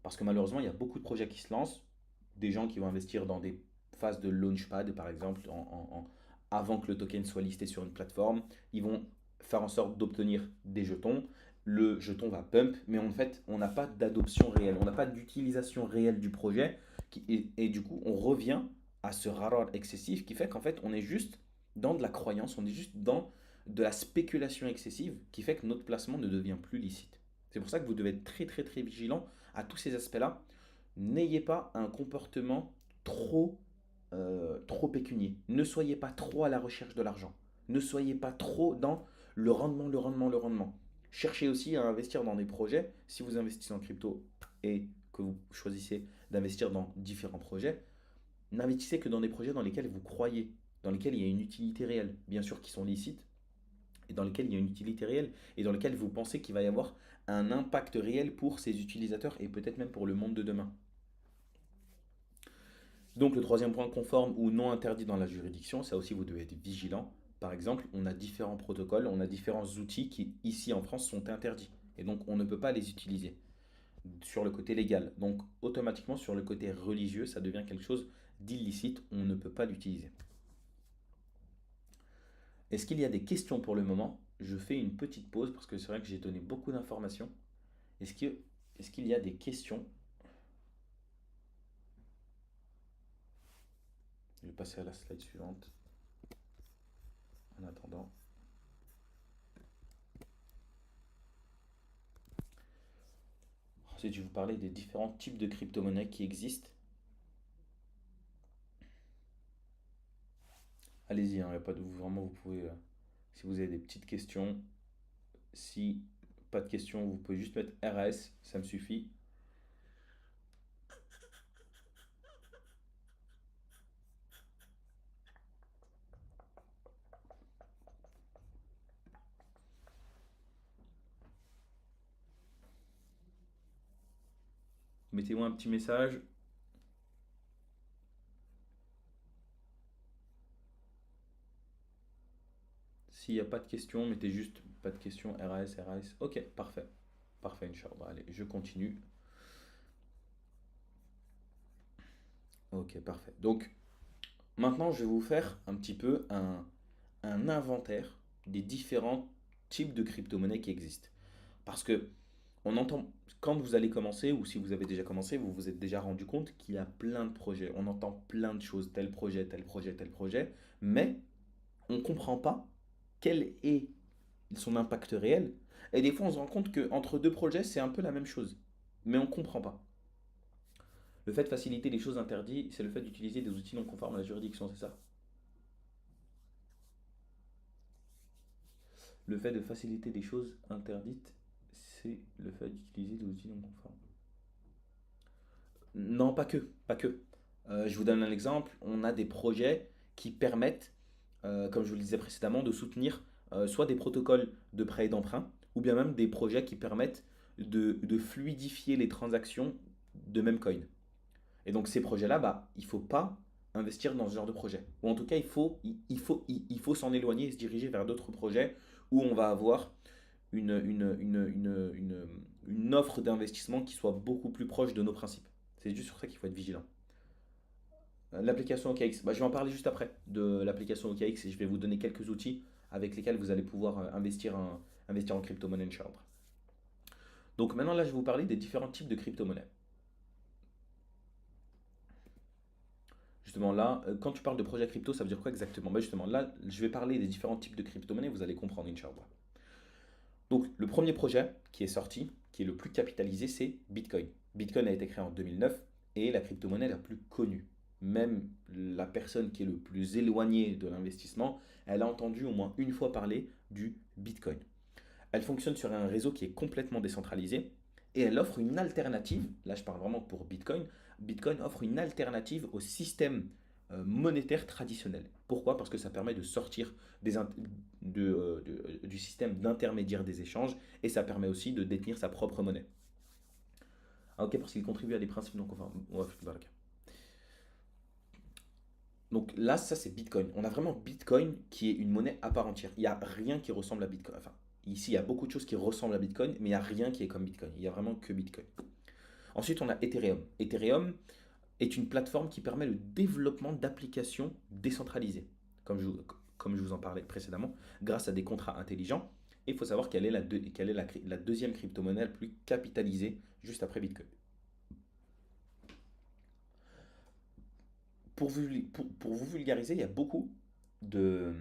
Speaker 1: Parce que malheureusement, il y a beaucoup de projets qui se lancent, des gens qui vont investir dans des phases de launchpad, par exemple, avant que le token soit listé sur une plateforme. Ils vont faire en sorte d'obtenir des jetons. Le jeton va pump, mais en fait, on n'a pas d'adoption réelle, on n'a pas d'utilisation réelle du projet. Et du coup, on revient à ce rare excessif qui fait qu'en fait, on est juste dans de la croyance, on est juste dans de la spéculation excessive qui fait que notre placement ne devient plus licite. C'est pour ça que vous devez être très très très vigilant à tous ces aspects-là. N'ayez pas un comportement trop, trop pécunier. Ne soyez pas trop à la recherche de l'argent. Ne soyez pas trop dans le rendement, le rendement, le rendement. Cherchez aussi à investir dans des projets. Si vous investissez en crypto et que vous choisissez d'investir dans différents projets, n'investissez que dans des projets dans lesquels vous croyez, dans lesquels il y a une utilité réelle, bien sûr qui sont licites, et dans lesquels il y a une utilité réelle, et dans lesquels vous pensez qu'il va y avoir un impact réel pour ces utilisateurs et peut-être même pour le monde de demain. Donc le troisième point, conforme ou non interdit dans la juridiction, ça aussi vous devez être vigilant. Par exemple, on a différents protocoles, on a différents outils qui ici en France sont interdits, et donc on ne peut pas les utiliser sur le côté légal. Donc automatiquement sur le côté religieux, ça devient quelque chose d'illicite, on ne peut pas l'utiliser. Est-ce qu'il y a des questions pour le moment? Je fais une petite pause parce que c'est vrai que j'ai donné beaucoup d'informations. Est-ce que, est-ce qu'il y a des questions? Je vais passer à la slide suivante en attendant. Ensuite, je vais vous parler des différents types de crypto-monnaies qui existent. Allez-y, hein, y a pas de, vraiment, vous pouvez, si vous avez des petites questions, si pas de questions, vous pouvez juste mettre RS, ça me suffit. Mettez-moi un petit message. S'il n'y a pas de questions, mettez juste pas de questions, RS, RS. Ok, parfait. Parfait, Inch'Allah. Allez, je continue. Ok, parfait. Donc, maintenant, je vais vous faire un petit peu un inventaire des différents types de crypto-monnaies qui existent. Parce que on entend, quand vous allez commencer, ou si vous avez déjà commencé, vous vous êtes déjà rendu compte qu'il y a plein de projets. On entend plein de choses, tel projet, tel projet, tel projet, mais on ne comprend pas quel est son impact réel. Et des fois, on se rend compte qu'entre deux projets, c'est un peu la même chose. Mais on ne comprend pas. Le fait de faciliter les choses interdites, c'est le fait d'utiliser des outils non conformes à la juridiction, c'est ça? Le fait de faciliter les choses interdites, c'est le fait d'utiliser des outils non conformes. Non, pas que, pas que. Je vous donne un exemple. On a des projets qui permettent, comme je vous le disais précédemment, de soutenir soit des protocoles de prêt et d'emprunt, ou bien même des projets qui permettent de fluidifier les transactions de même coin. Et donc ces projets-là, bah, il ne faut pas investir dans ce genre de projet. Ou en tout cas, il faut s'en éloigner et se diriger vers d'autres projets où on va avoir une offre d'investissement qui soit beaucoup plus proche de nos principes. C'est juste sur ça qu'il faut être vigilant. L'application OKX, bah, je vais en parler juste après de l'application OKX et je vais vous donner quelques outils avec lesquels vous allez pouvoir investir en crypto-monnaie, Inch'Allah. Donc maintenant, là, je vais vous parler des différents types de crypto-monnaies. Justement, là, quand tu parles de projet crypto, ça veut dire quoi exactement? Bah, justement, là, je vais parler des différents types de crypto-monnaies, vous allez comprendre, Inch'Allah. Donc, le premier projet qui est sorti, qui est le plus capitalisé, c'est Bitcoin. Bitcoin a été créé en 2009 et la crypto-monnaie la plus connue. Même la personne qui est le plus éloignée de l'investissement, elle a entendu au moins une fois parler du Bitcoin. Elle fonctionne sur un réseau qui est complètement décentralisé et elle offre une alternative, là je parle vraiment pour Bitcoin, Bitcoin offre une alternative au système monétaire traditionnel. Pourquoi? Parce que ça permet de sortir du système d'intermédiaire des échanges et ça permet aussi de détenir sa propre monnaie. Ah, ok, parce qu'il contribue à des principes non conformes. Ouais, donc là, ça c'est Bitcoin. On a vraiment Bitcoin qui est une monnaie à part entière. Il n'y a rien qui ressemble à Bitcoin. Enfin, ici, il y a beaucoup de choses qui ressemblent à Bitcoin, mais il n'y a rien qui est comme Bitcoin. Il n'y a vraiment que Bitcoin. Ensuite, on a Ethereum. Ethereum est une plateforme qui permet le développement d'applications décentralisées, comme je vous en parlais précédemment, grâce à des contrats intelligents. Et il faut savoir quelle est la deuxième crypto-monnaie la plus capitalisée juste après Bitcoin. pour vous vulgariser, il y a beaucoup de,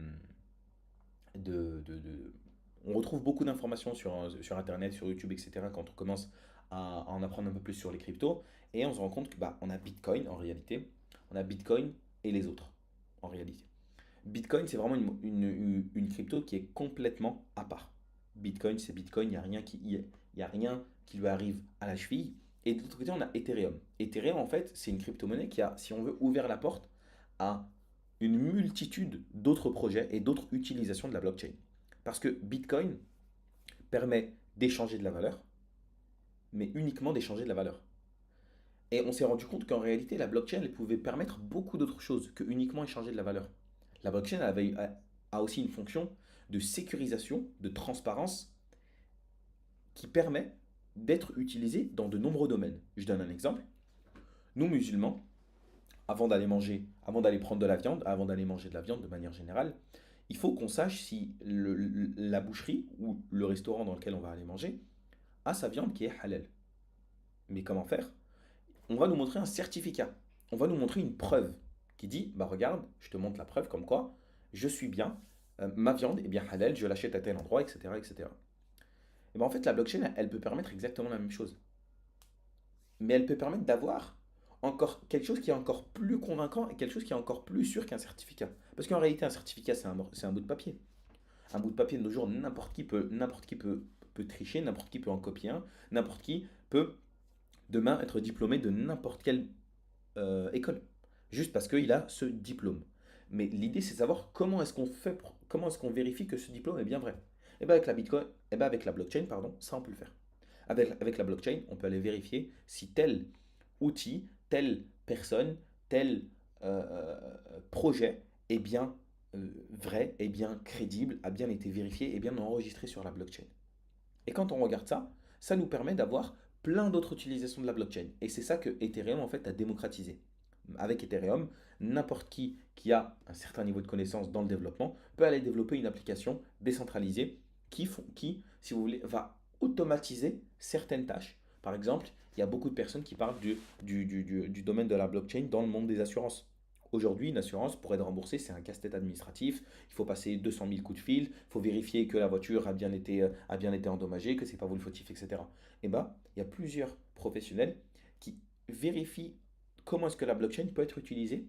Speaker 1: on retrouve beaucoup d'informations sur Internet, sur YouTube, etc. quand on commence à en apprendre un peu plus sur les cryptos. Et on se rend compte que bah, on a Bitcoin en réalité. On a Bitcoin et les autres en réalité. Bitcoin, c'est vraiment une crypto qui est complètement à part. Bitcoin, c'est Bitcoin, il y a rien qui lui arrive à la cheville. Et de l'autre côté, on a Ethereum. Ethereum, en fait, c'est une crypto-monnaie qui a, si on veut, ouvert la porte à une multitude d'autres projets et d'autres utilisations de la blockchain. Parce que Bitcoin permet d'échanger de la valeur, mais uniquement d'échanger de la valeur. Et on s'est rendu compte qu'en réalité, la blockchain, elle pouvait permettre beaucoup d'autres choses que uniquement échanger de la valeur. La blockchain a aussi une fonction de sécurisation, de transparence, qui permet d'être utilisée dans de nombreux domaines. Je donne un exemple. Nous, musulmans, avant d'aller prendre de la viande, avant d'aller manger de la viande de manière générale, il faut qu'on sache si la boucherie ou le restaurant dans lequel on va aller manger a sa viande qui est halal. Mais comment faire? On va nous montrer un certificat. On va nous montrer une preuve qui dit, bah regarde, je te montre la preuve comme quoi je suis bien, ma viande est bien halal, je l'achète à tel endroit, etc. etc. Et ben en fait, la blockchain, elle peut permettre exactement la même chose. Mais elle peut permettre d'avoir encore quelque chose qui est encore plus convaincant et quelque chose qui est encore plus sûr qu'un certificat. Parce qu'en réalité, un certificat, c'est un bout de papier. Un bout de papier de nos jours, peut tricher, n'importe qui peut en copier un, n'importe qui peut demain être diplômé de n'importe quelle école, juste parce qu'il a ce diplôme. Mais l'idée, c'est de savoir comment est-ce qu'on vérifie que ce diplôme est bien vrai. Et bien avec la Bitcoin, et ben avec la blockchain, pardon, ça on peut le faire. Avec la blockchain, on peut aller vérifier si tel outil, telle personne, tel projet est bien vrai, est bien crédible, a bien été vérifié, est bien enregistré sur la blockchain. Et quand on regarde ça, ça nous permet d'avoir plein d'autres utilisations de la blockchain. Et c'est ça que Ethereum en fait a démocratisé. Avec Ethereum, n'importe qui a un certain niveau de connaissance dans le développement peut aller développer une application décentralisée qui, si vous voulez, va automatiser certaines tâches. Par exemple, il y a beaucoup de personnes qui parlent du domaine de la blockchain dans le monde des assurances. Aujourd'hui, une assurance, pour être remboursée, c'est un casse-tête administratif. Il faut passer 200 000 coups de fil, il faut vérifier que la voiture a bien été endommagée, que c'est pas vous le fautif, etc. Et bah, il y a plusieurs professionnels qui vérifient comment est-ce que la blockchain peut être utilisée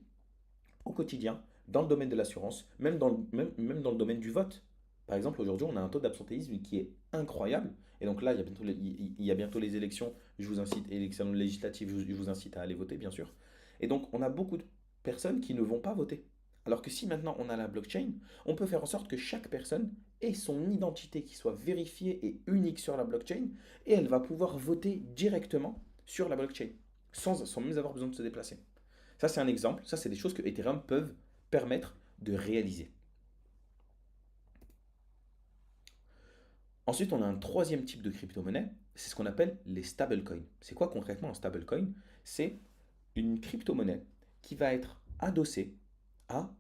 Speaker 1: au quotidien dans le domaine de l'assurance, même dans le domaine du vote. Par exemple, aujourd'hui, on a un taux d'absentéisme qui est incroyable. Et donc là, il y a bientôt les élections. Je vous incite, élections législatives, je vous incite à aller voter, bien sûr. Et donc, on a beaucoup de personnes qui ne vont pas voter. Alors que si maintenant on a la blockchain, on peut faire en sorte que chaque personne ait son identité qui soit vérifiée et unique sur la blockchain et elle va pouvoir voter directement sur la blockchain sans même avoir besoin de se déplacer. Ça, c'est un exemple. Ça, c'est des choses que Ethereum peuvent permettre de réaliser. Ensuite, on a un troisième type de crypto-monnaie. C'est ce qu'on appelle les stablecoins. C'est quoi concrètement un stablecoin? C'est une crypto-monnaie qui va être adossée à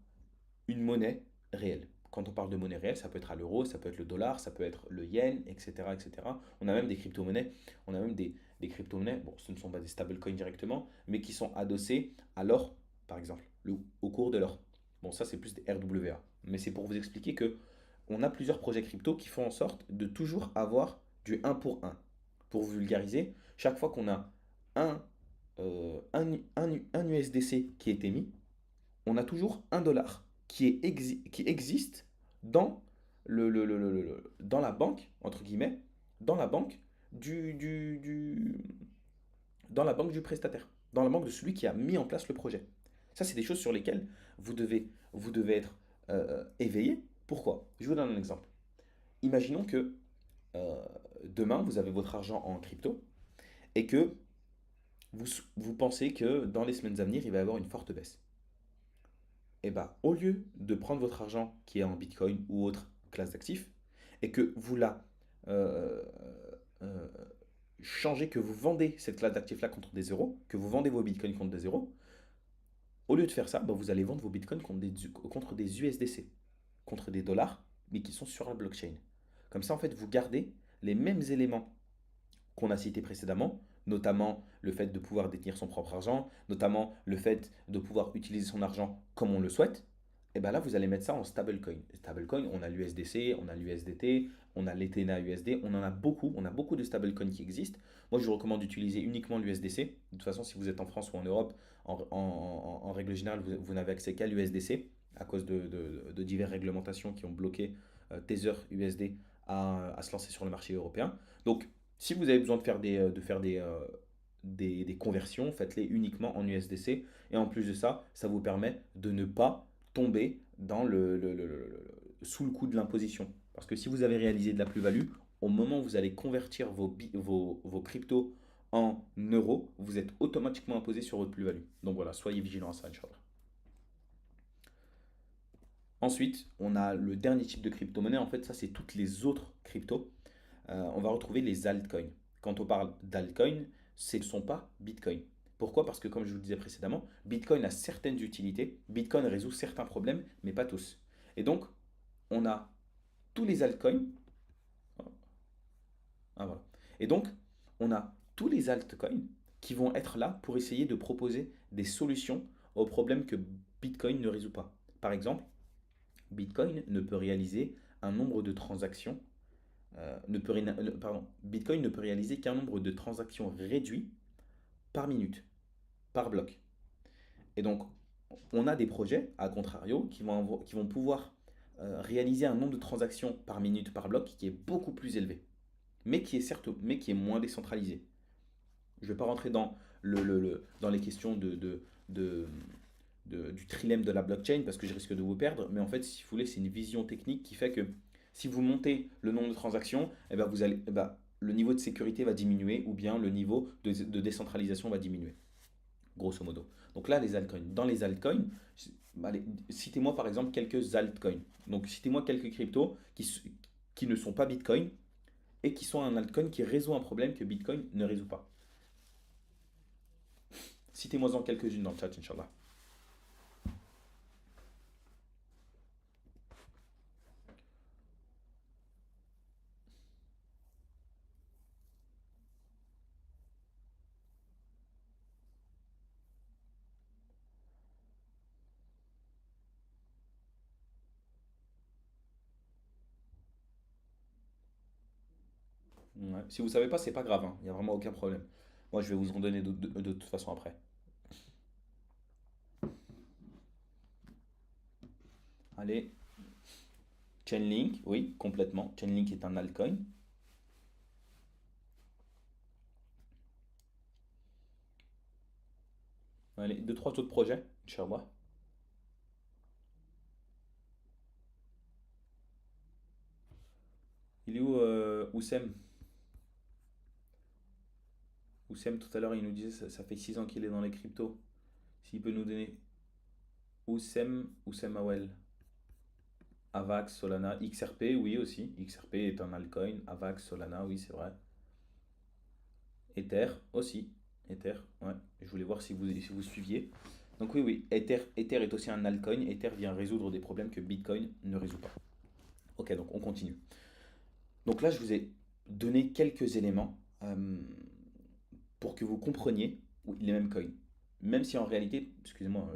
Speaker 1: une monnaie réelle. Quand on parle de monnaie réelle, ça peut être à l'euro, ça peut être le dollar, ça peut être le yen, etc. etc. On a même des crypto-monnaies, on a même des crypto-monnaies, bon, ce ne sont pas des stablecoins directement, mais qui sont adossées à l'or, par exemple, au cours de l'or. Bon, ça, c'est plus des RWA. Mais c'est pour vous expliquer que on a plusieurs projets crypto qui font en sorte de toujours avoir du un pour un. Pour vous vulgariser, chaque fois qu'on a un, un USDC qui est émis, on a toujours un dollar qui existe dans, dans la banque, entre guillemets, dans la banque du, du, du- dans la banque du prestataire, dans la banque de celui qui a mis en place le projet. Ça, c'est des choses sur lesquelles vous devez être éveillé. Pourquoi? Je vous donne un exemple. Imaginons que euh, demain, vous avez votre argent en crypto et que vous, vous pensez que dans les semaines à venir, il va y avoir une forte baisse. Et bah, au lieu de prendre votre argent qui est en Bitcoin ou autre classe d'actifs et que vous la euh, euh, changez, que vous vendez cette classe d'actifs-là contre des euros, que vous vendez vos Bitcoins contre des euros, au lieu de faire ça, bah, vous allez vendre vos Bitcoins contre des USDC, contre des dollars, mais qui sont sur la blockchain. Comme ça, en fait, vous gardez les mêmes éléments qu'on a cités précédemment, notamment le fait de pouvoir détenir son propre argent, notamment le fait de pouvoir utiliser son argent comme on le souhaite, et bien là, vous allez mettre ça en stablecoin. Stablecoin, on a l'USDC, on a l'USDT, on a l'Ethena USD, on en a beaucoup, on a beaucoup de stablecoins qui existent. Moi, je vous recommande d'utiliser uniquement l'USDC. De toute façon, si vous êtes en France ou en Europe, en règle générale, vous n'avez accès qu'à l'USDC à cause de diverses réglementations qui ont bloqué Tether USD à se lancer sur le marché européen. Donc, si vous avez besoin de faire des conversions, faites-les uniquement en USDC. Et en plus de ça, ça vous permet de ne pas tomber dans sous le coup de l'imposition. Parce que si vous avez réalisé de la plus-value, au moment où vous allez convertir vos cryptos en euros, vous êtes automatiquement imposé sur votre plus-value. Donc voilà, soyez vigilants à ça, Inch'Allah. Ensuite, on a le dernier type de crypto-monnaie. En fait, ça, c'est toutes les autres cryptos. On va retrouver les altcoins. Quand on parle d'altcoins, ce ne sont pas Bitcoin. Pourquoi? Parce que comme je vous le disais précédemment, Bitcoin a certaines utilités, Bitcoin résout certains problèmes, mais pas tous. Et donc, on a tous les altcoins. Ah, voilà. Et donc, on a tous les altcoins qui vont être là pour essayer de proposer des solutions aux problèmes que Bitcoin ne résout pas. Par exemple, Bitcoin ne peut réaliser un nombre de transactions Bitcoin ne peut réaliser qu'un nombre de transactions réduit par minute, par bloc. Et donc, on a des projets, à contrario, qui vont pouvoir réaliser un nombre de transactions par minute, par bloc, qui est beaucoup plus élevé, mais qui est moins décentralisé. Je ne vais pas rentrer dans les questions de, du trilemme de la blockchain parce que je risque de vous perdre, mais en fait, si vous voulez, c'est une vision technique qui fait que si vous montez le nombre de transactions, eh ben le niveau de sécurité va diminuer ou bien le niveau de décentralisation va diminuer, grosso modo. Donc là, les altcoins. Dans les altcoins, allez, citez-moi par exemple quelques altcoins. Donc citez-moi quelques cryptos qui ne sont pas Bitcoin et qui sont un altcoin qui résout un problème que Bitcoin ne résout pas. Citez-moi-en quelques-unes dans le chat, Inch'Allah. Ouais. Si vous savez pas, c'est pas grave, hein. Il n'y a vraiment aucun problème. Moi, je vais vous en donner de toute façon après. Allez, Chainlink, oui, complètement. Chainlink est un altcoin. Allez, deux, trois autres projets, Inch'Allah. Il est où, Oussem? Oussem, tout à l'heure, il nous disait ça fait 6 ans qu'il est dans les cryptos. S'il peut nous donner Oussem Awel. Avax, Solana, XRP, oui aussi. XRP est un altcoin. Avax, Solana, oui, c'est vrai. Ether aussi. Ether, ouais. Je voulais voir si vous suiviez. Donc oui, oui, Ether est aussi un altcoin. Ether vient résoudre des problèmes que Bitcoin ne résout pas. Ok, donc on continue. Donc là, je vous ai donné quelques éléments pour que vous compreniez les mêmes coins. Même si en réalité, excusez-moi,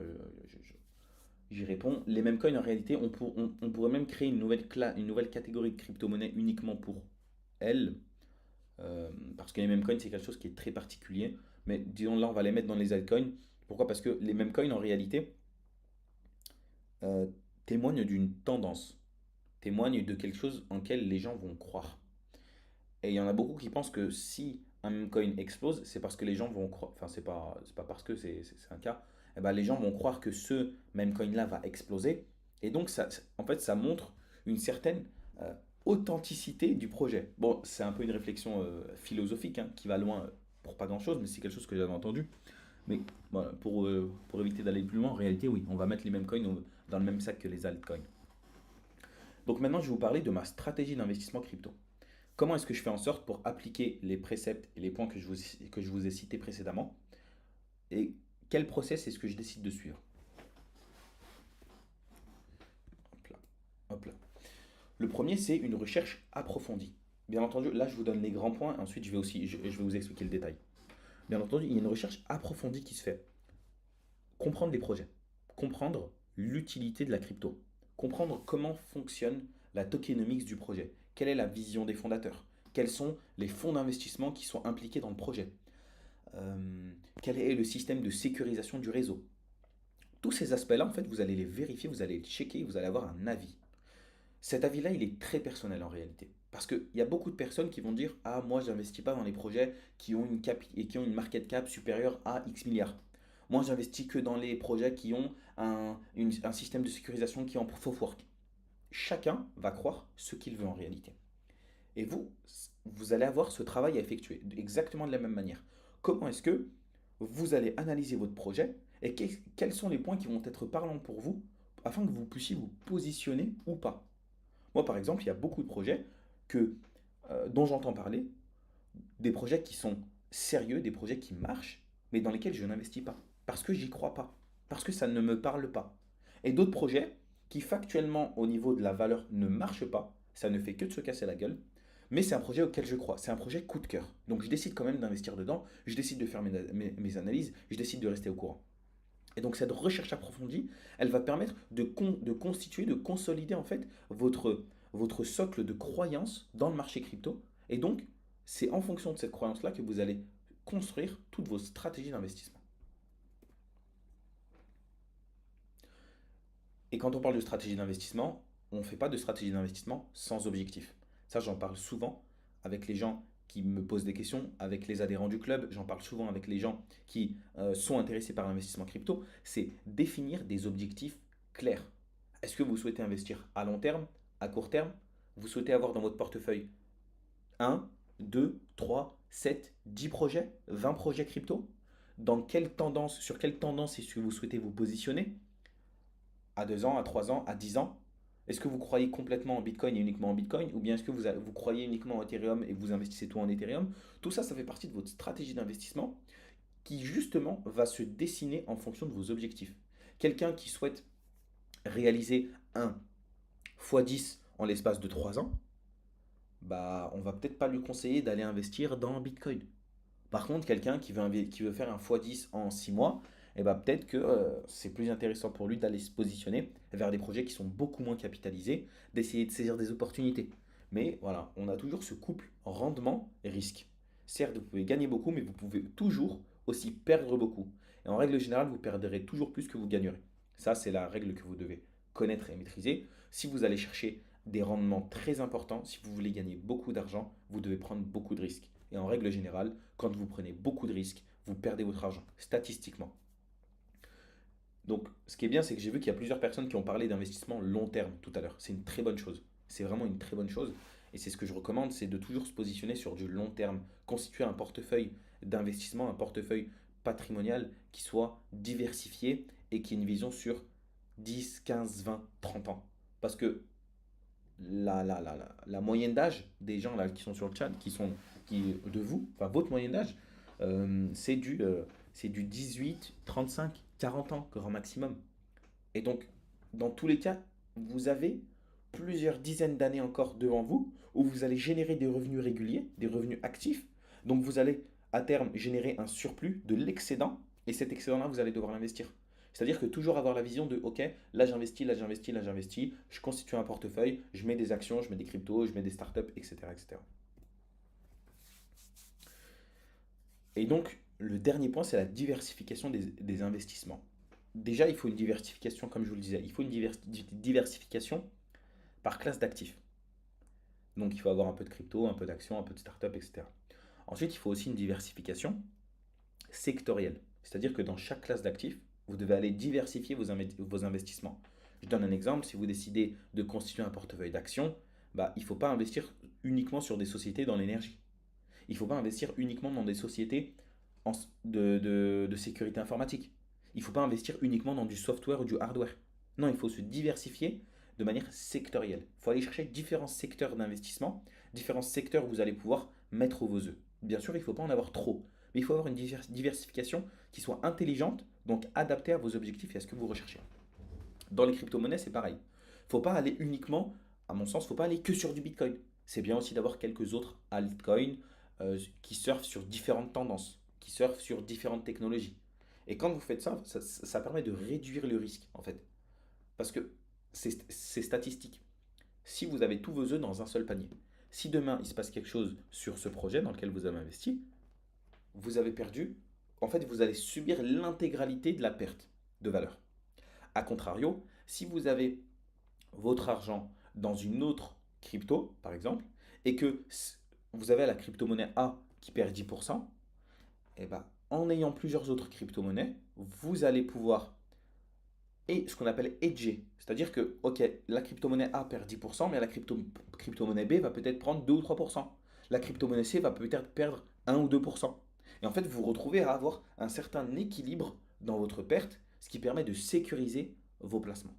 Speaker 1: j'y réponds, les mêmes coins en réalité, on pourrait même créer une nouvelle catégorie de crypto-monnaie uniquement pour elles. Parce que les mêmes coins, c'est quelque chose qui est très particulier. Mais disons là, on va les mettre dans les altcoins. Pourquoi? Parce que les mêmes coins, en réalité, euh, témoignent d'une tendance, témoignent de quelque chose en lequel les gens vont croire. Et il y en a beaucoup qui pensent que si un meme coin explose, c'est parce que les gens vont croire, enfin c'est pas parce que c'est un cas, eh ben, les gens vont croire que ce meme coin là va exploser. Et donc en fait ça montre une certaine euh, authenticité du projet. Bon, c'est un peu une réflexion philosophique hein, qui va loin pour pas grand chose, mais c'est quelque chose que j'avais entendu. Mais voilà, pour éviter d'aller plus loin, en réalité oui, on va mettre les mêmes coins dans le même sac que les altcoins. Donc maintenant je vais vous parler de ma stratégie d'investissement crypto. Comment est-ce que je fais en sorte pour appliquer les préceptes et les points que je vous ai cités précédemment? Et quel process est-ce que je décide de suivre? Hop là, hop là. Le premier, c'est une recherche approfondie. Bien entendu, là, je vous donne les grands points. Ensuite, je vais vous expliquer le détail. Bien entendu, il y a une recherche approfondie qui se fait. Comprendre les projets, comprendre l'utilité de la crypto, comprendre comment fonctionne la tokenomics du projet, quelle est la vision des fondateurs, quels sont les fonds d'investissement qui sont impliqués dans le projet, quel est le système de sécurisation du réseau. Tous ces aspects-là, en fait, vous allez les vérifier, vous allez les checker, vous allez avoir un avis. Cet avis-là, il est très personnel en réalité. Parce qu'il y a beaucoup de personnes qui vont dire: ah, moi, je n'investis pas dans les projets qui ont une cap et qui ont une market cap supérieure à X milliards. Moi, j'investis que dans les projets qui ont un système de sécurisation qui est en proof of work. Chacun va croire ce qu'il veut en réalité. Et vous allez avoir ce travail à effectuer exactement de la même manière. Comment est-ce que vous allez analyser votre projet et quels sont les points qui vont être parlants pour vous afin que vous puissiez vous positionner ou pas. Moi, par exemple, il y a beaucoup de projets dont j'entends parler, des projets qui sont sérieux, des projets qui marchent, mais dans lesquels je n'investis pas. Parce que j'y crois pas. Parce que ça ne me parle pas. Et d'autres projets qui factuellement au niveau de la valeur ne marchent pas, ça ne fait que de se casser la gueule, mais c'est un projet auquel je crois, c'est un projet coup de cœur. Donc je décide quand même d'investir dedans, je décide de faire mes analyses, je décide de rester au courant. Et donc cette recherche approfondie, elle va permettre de constituer, de consolider en fait votre socle de croyance dans le marché crypto. Et donc c'est en fonction de cette croyance-là que vous allez construire toutes vos stratégies d'investissement. Et quand on parle de stratégie d'investissement, on ne fait pas de stratégie d'investissement sans objectif. Ça, j'en parle souvent avec les gens qui me posent des questions, avec les adhérents du club, j'en parle souvent avec les gens qui sont intéressés par l'investissement crypto, c'est définir des objectifs clairs. Est-ce que vous souhaitez investir à long terme, à court terme? Vous souhaitez avoir dans votre portefeuille un, 2, 3, 7, 10 projets, 20 projets crypto? Dans quelle tendance, sur quelle tendance est-ce que vous souhaitez vous positionner? À 2 ans, à 3 ans, à 10 ans? Est-ce que vous croyez complètement en Bitcoin et uniquement en Bitcoin? Ou bien est-ce que vous croyez uniquement en Ethereum et vous investissez tout en Ethereum? Tout ça, ça fait partie de votre stratégie d'investissement qui justement va se dessiner en fonction de vos objectifs. Quelqu'un qui souhaite réaliser un x10 en l'espace de 3 ans, bah, on va peut-être pas lui conseiller d'aller investir dans Bitcoin. Par contre, quelqu'un qui veut faire un x10 en 6 mois, eh ben, peut-être que c'est plus intéressant pour lui d'aller se positionner vers des projets qui sont beaucoup moins capitalisés, d'essayer de saisir des opportunités. Mais voilà, on a toujours ce couple rendement et risque. Certes, vous pouvez gagner beaucoup, mais vous pouvez toujours aussi perdre beaucoup. Et en règle générale, vous perdrez toujours plus que vous gagnerez. Ça, c'est la règle que vous devez connaître et maîtriser. Si vous allez chercher des rendements très importants, si vous voulez gagner beaucoup d'argent, vous devez prendre beaucoup de risques. Et en règle générale, quand vous prenez beaucoup de risques, vous perdez votre argent, statistiquement. Donc, ce qui est bien, c'est que j'ai vu qu'il y a plusieurs personnes qui ont parlé d'investissement long terme tout à l'heure. C'est une très bonne chose. C'est vraiment une très bonne chose. Et c'est ce que je recommande, c'est de toujours se positionner sur du long terme. Constituer un portefeuille d'investissement, un portefeuille patrimonial qui soit diversifié et qui ait une vision sur 10, 15, 20, 30 ans. Parce que la moyenne d'âge des gens là, qui sont sur le chat, de vous, enfin votre moyenne d'âge, c'est du 18, 35, 40 ans, grand maximum. Et donc, dans tous les cas, vous avez plusieurs dizaines d'années encore devant vous où vous allez générer des revenus réguliers, des revenus actifs. Donc, vous allez à terme générer un surplus, de l'excédent, et cet excédent-là, vous allez devoir l'investir. C'est-à-dire que toujours avoir la vision de, OK, là j'investis, là j'investis, là j'investis, je constitue un portefeuille, je mets des actions, je mets des cryptos, je mets des startups, etc. etc. Et donc, le dernier point, c'est la diversification des investissements. Déjà, il faut une diversification, comme je vous le disais, il faut une diversification par classe d'actifs. Donc, il faut avoir un peu de crypto, un peu d'actions, un peu de startup, etc. Ensuite, il faut aussi une diversification sectorielle. C'est-à-dire que dans chaque classe d'actifs, vous devez aller diversifier vos investissements. Je donne un exemple, si vous décidez de constituer un portefeuille d'actions, bah, il ne faut pas investir uniquement sur des sociétés dans l'énergie. Il ne faut pas investir uniquement dans des sociétés de sécurité informatique. Il ne faut pas investir uniquement dans du software ou du hardware. Non, il faut se diversifier de manière sectorielle. Il faut aller chercher différents secteurs d'investissement, différents secteurs où vous allez pouvoir mettre vos œufs. Bien sûr, il ne faut pas en avoir trop, mais il faut avoir une diversification qui soit intelligente, donc adaptée à vos objectifs et à ce que vous recherchez. Dans les crypto-monnaies, c'est pareil. Il ne faut pas aller uniquement, à mon sens, il ne faut pas aller que sur du Bitcoin. C'est bien aussi d'avoir quelques autres altcoins qui surfent sur différentes tendances. qui surfent sur différentes technologies. Et quand vous faites ça, ça permet de réduire le risque, en fait. Parce que c'est statistique. Si vous avez tous vos œufs dans un seul panier, si demain il se passe quelque chose sur ce projet dans lequel vous avez investi, vous avez perdu, en fait, vous allez subir l'intégralité de la perte de valeur. A contrario, si vous avez votre argent dans une autre crypto, par exemple, et que vous avez la crypto-monnaie A qui perd 10%, et ben, en ayant plusieurs autres crypto-monnaies, vous allez pouvoir et ce qu'on appelle hedger. C'est-à-dire que, ok, la crypto-monnaie A perd 10%, mais la crypto-monnaie B va peut-être prendre 2 ou 3%. La crypto-monnaie C va peut-être perdre 1 ou 2%. Et en fait, vous vous retrouvez à avoir un certain équilibre dans votre perte, ce qui permet de sécuriser vos placements.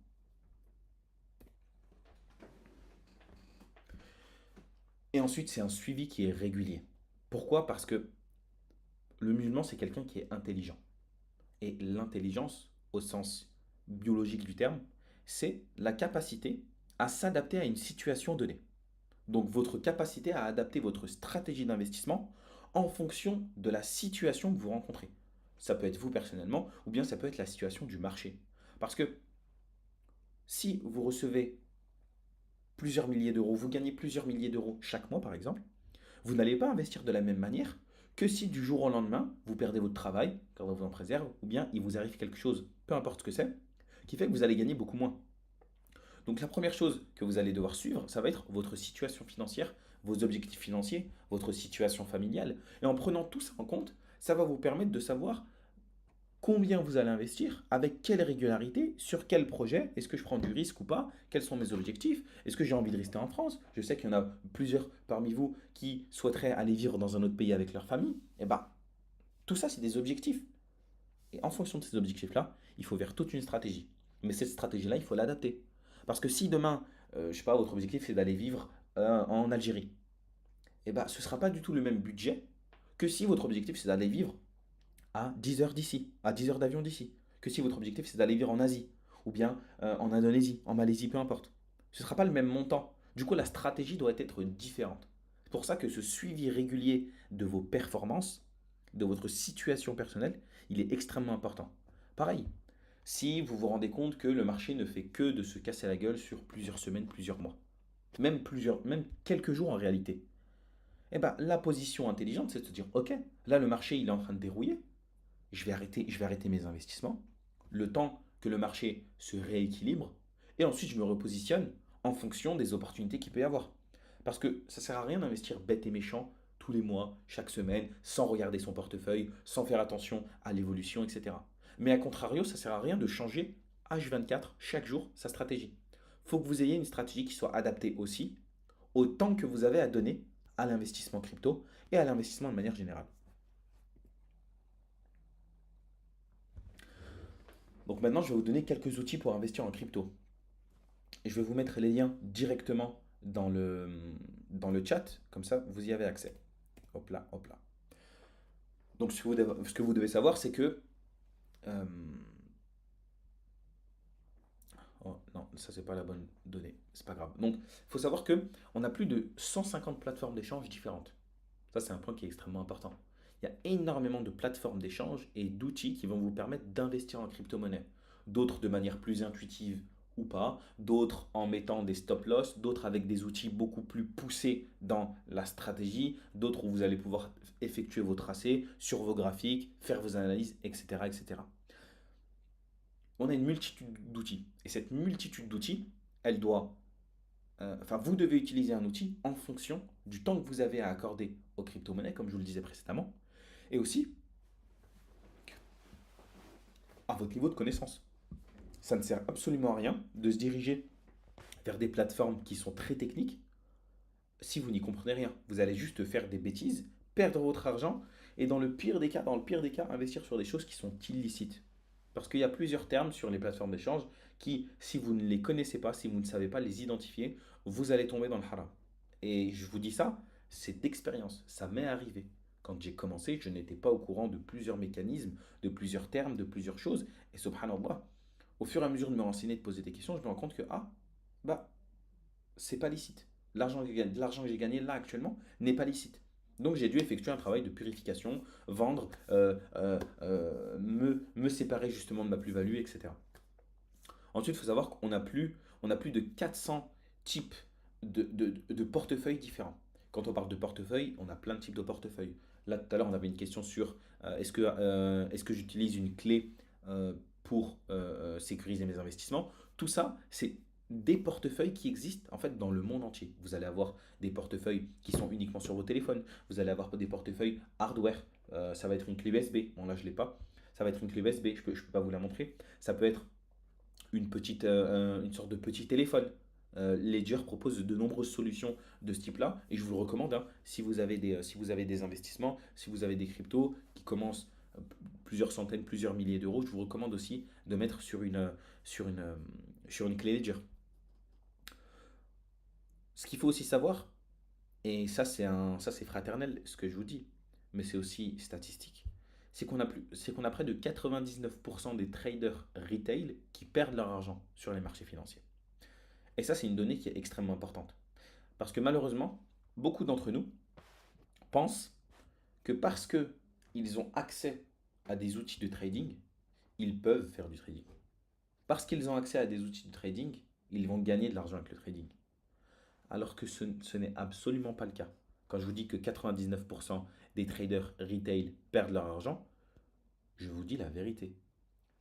Speaker 1: Et ensuite, c'est un suivi qui est régulier. Pourquoi? Parce que le musulman, c'est quelqu'un qui est intelligent. Et l'intelligence, au sens biologique du terme, c'est la capacité à s'adapter à une situation donnée. Donc votre capacité à adapter votre stratégie d'investissement en fonction de la situation que vous rencontrez. Ça peut être vous personnellement ou bien ça peut être la situation du marché. Parce que si vous recevez plusieurs milliers d'euros, vous gagnez plusieurs milliers d'euros chaque mois par exemple, vous n'allez pas investir de la même manière que si du jour au lendemain, vous perdez votre travail, car on vous en préserve, ou bien il vous arrive quelque chose, peu importe ce que c'est, qui fait que vous allez gagner beaucoup moins. Donc la première chose que vous allez devoir suivre, ça va être votre situation financière, vos objectifs financiers, votre situation familiale. Et en prenant tout ça en compte, ça va vous permettre de savoir combien vous allez investir, avec quelle régularité, sur quel projet, est-ce que je prends du risque ou pas, quels sont mes objectifs, est-ce que j'ai envie de rester en France. Je sais qu'il y en a plusieurs parmi vous qui souhaiteraient aller vivre dans un autre pays avec leur famille. Et bien, tout ça, c'est des objectifs. Et en fonction de ces objectifs-là, il faut faire toute une stratégie. Mais cette stratégie-là, il faut l'adapter. Parce que si demain, je ne sais pas, votre objectif c'est d'aller vivre en Algérie, et ben, ce ne sera pas du tout le même budget que si votre objectif c'est d'aller vivre à 10 heures d'ici, à 10 heures d'avion d'ici. Que si votre objectif c'est d'aller vivre en Asie, ou bien en Indonésie, en Malaisie, peu importe. Ce ne sera pas le même montant. Du coup, la stratégie doit être différente. C'est pour ça que ce suivi régulier de vos performances, de votre situation personnelle, il est extrêmement important. Pareil, si vous vous rendez compte que le marché ne fait que de se casser la gueule sur plusieurs semaines, plusieurs mois, même quelques jours en réalité, eh ben, la position intelligente, c'est de se dire, ok, là le marché il est en train de dérouiller, je vais arrêter mes investissements, le temps que le marché se rééquilibre, et ensuite je me repositionne en fonction des opportunités qu'il peut y avoir. Parce que ça ne sert à rien d'investir bête et méchant tous les mois, chaque semaine, sans regarder son portefeuille, sans faire attention à l'évolution, etc. Mais à contrario, ça ne sert à rien de changer H24 chaque jour sa stratégie. Il faut que vous ayez une stratégie qui soit adaptée aussi au temps que vous avez à donner à l'investissement crypto et à l'investissement de manière générale. Donc maintenant, je vais vous donner quelques outils pour investir en crypto. Et je vais vous mettre les liens directement dans le chat, comme ça vous y avez accès. Hop là, hop là. Donc ce que vous devez savoir, c'est que... euh, oh non, ça c'est pas la bonne donnée, c'est pas grave. Donc il faut savoir que on a plus de 150 plateformes d'échange différentes. Ça c'est un point qui est extrêmement important. Il y a énormément de plateformes d'échange et d'outils qui vont vous permettre d'investir en crypto-monnaie. D'autres de manière plus intuitive ou pas, d'autres en mettant des stop-loss, d'autres avec des outils beaucoup plus poussés dans la stratégie, d'autres où vous allez pouvoir effectuer vos tracés sur vos graphiques, faire vos analyses, etc. etc. On a une multitude d'outils. Et cette multitude d'outils, elle doit... enfin, vous devez utiliser un outil en fonction du temps que vous avez à accorder aux crypto-monnaies, comme je vous le disais précédemment, et aussi à votre niveau de connaissance. Ça ne sert absolument à rien de se diriger vers des plateformes qui sont très techniques si vous n'y comprenez rien. Vous allez juste faire des bêtises, perdre votre argent et dans le pire des cas, investir sur des choses qui sont illicites. Parce qu'il y a plusieurs termes sur les plateformes d'échange qui, si vous ne les connaissez pas, si vous ne savez pas les identifier, vous allez tomber dans le haram. Et je vous dis ça, c'est d'expérience. Ça m'est arrivé. Quand j'ai commencé, je n'étais pas au courant de plusieurs mécanismes, de plusieurs termes, de plusieurs choses. Et subhanallah, au fur et à mesure de me renseigner, de poser des questions, je me rends compte que, bah, c'est pas licite. L'argent que j'ai gagné là actuellement n'est pas licite. Donc j'ai dû effectuer un travail de purification, vendre, me séparer justement de ma plus-value, etc. Ensuite, il faut savoir on a plus de 400 types de portefeuilles différents. Quand on parle de portefeuille, on a plein de types de portefeuilles. Là, tout à l'heure, on avait une question sur est-ce que j'utilise une clé pour sécuriser mes investissements. Tout ça, c'est des portefeuilles qui existent en fait dans le monde entier. Vous allez avoir des portefeuilles qui sont uniquement sur vos téléphones. Vous allez avoir des portefeuilles hardware. Ça va être une clé USB. Bon, là, je ne l'ai pas. Ça va être une clé USB. Je peux pas vous la montrer. Ça peut être une sorte de petit téléphone. Ledger propose de nombreuses solutions de ce type-là et je vous le recommande, hein, si vous avez des investissements, si vous avez des cryptos qui commencent plusieurs centaines, plusieurs milliers d'euros, je vous recommande aussi de mettre sur une, euh, sur une clé Ledger. Ce qu'il faut aussi savoir, et ça c'est fraternel ce que je vous dis, mais c'est aussi statistique, c'est qu'on a près de 99% des traders retail qui perdent leur argent sur les marchés financiers. Et ça, c'est une donnée qui est extrêmement importante. Parce que malheureusement, beaucoup d'entre nous pensent que parce qu'ils ont accès à des outils de trading, ils peuvent faire du trading. Parce qu'ils ont accès à des outils de trading, ils vont gagner de l'argent avec le trading. Alors que ce n'est absolument pas le cas. Quand je vous dis que 99% des traders retail perdent leur argent, je vous dis la vérité.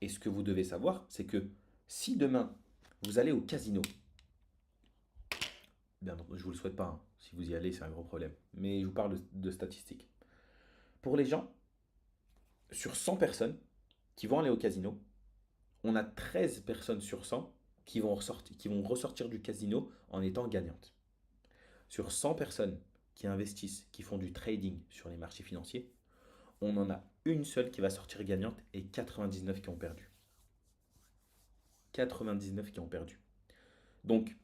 Speaker 1: Et ce que vous devez savoir, c'est que si demain, vous allez au casino. Bien, je ne vous le souhaite pas, hein. Si vous y allez, c'est un gros problème. Mais je vous parle de statistiques. Pour les gens, sur 100 personnes qui vont aller au casino, on a 13 personnes sur 100 qui vont ressortir du casino en étant gagnantes. Sur 100 personnes qui investissent, qui font du trading sur les marchés financiers, on en a une seule qui va sortir gagnante et 99 qui ont perdu. 99 qui ont perdu. Donc,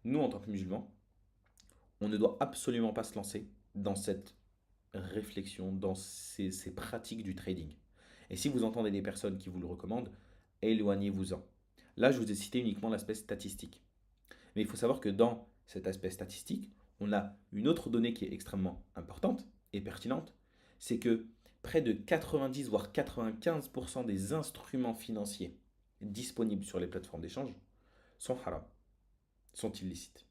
Speaker 1: nous, en tant que musulmans, on ne doit absolument pas se lancer dans cette réflexion, dans ces pratiques du trading. Et si vous entendez des personnes qui vous le recommandent, éloignez-vous-en. Là, je vous ai cité uniquement l'aspect statistique. Mais il faut savoir que dans cet aspect statistique, on a une autre donnée qui est extrêmement importante et pertinente, c'est que près de 90 voire 95% des instruments financiers disponibles sur les plateformes d'échange sont haram, sont illicites.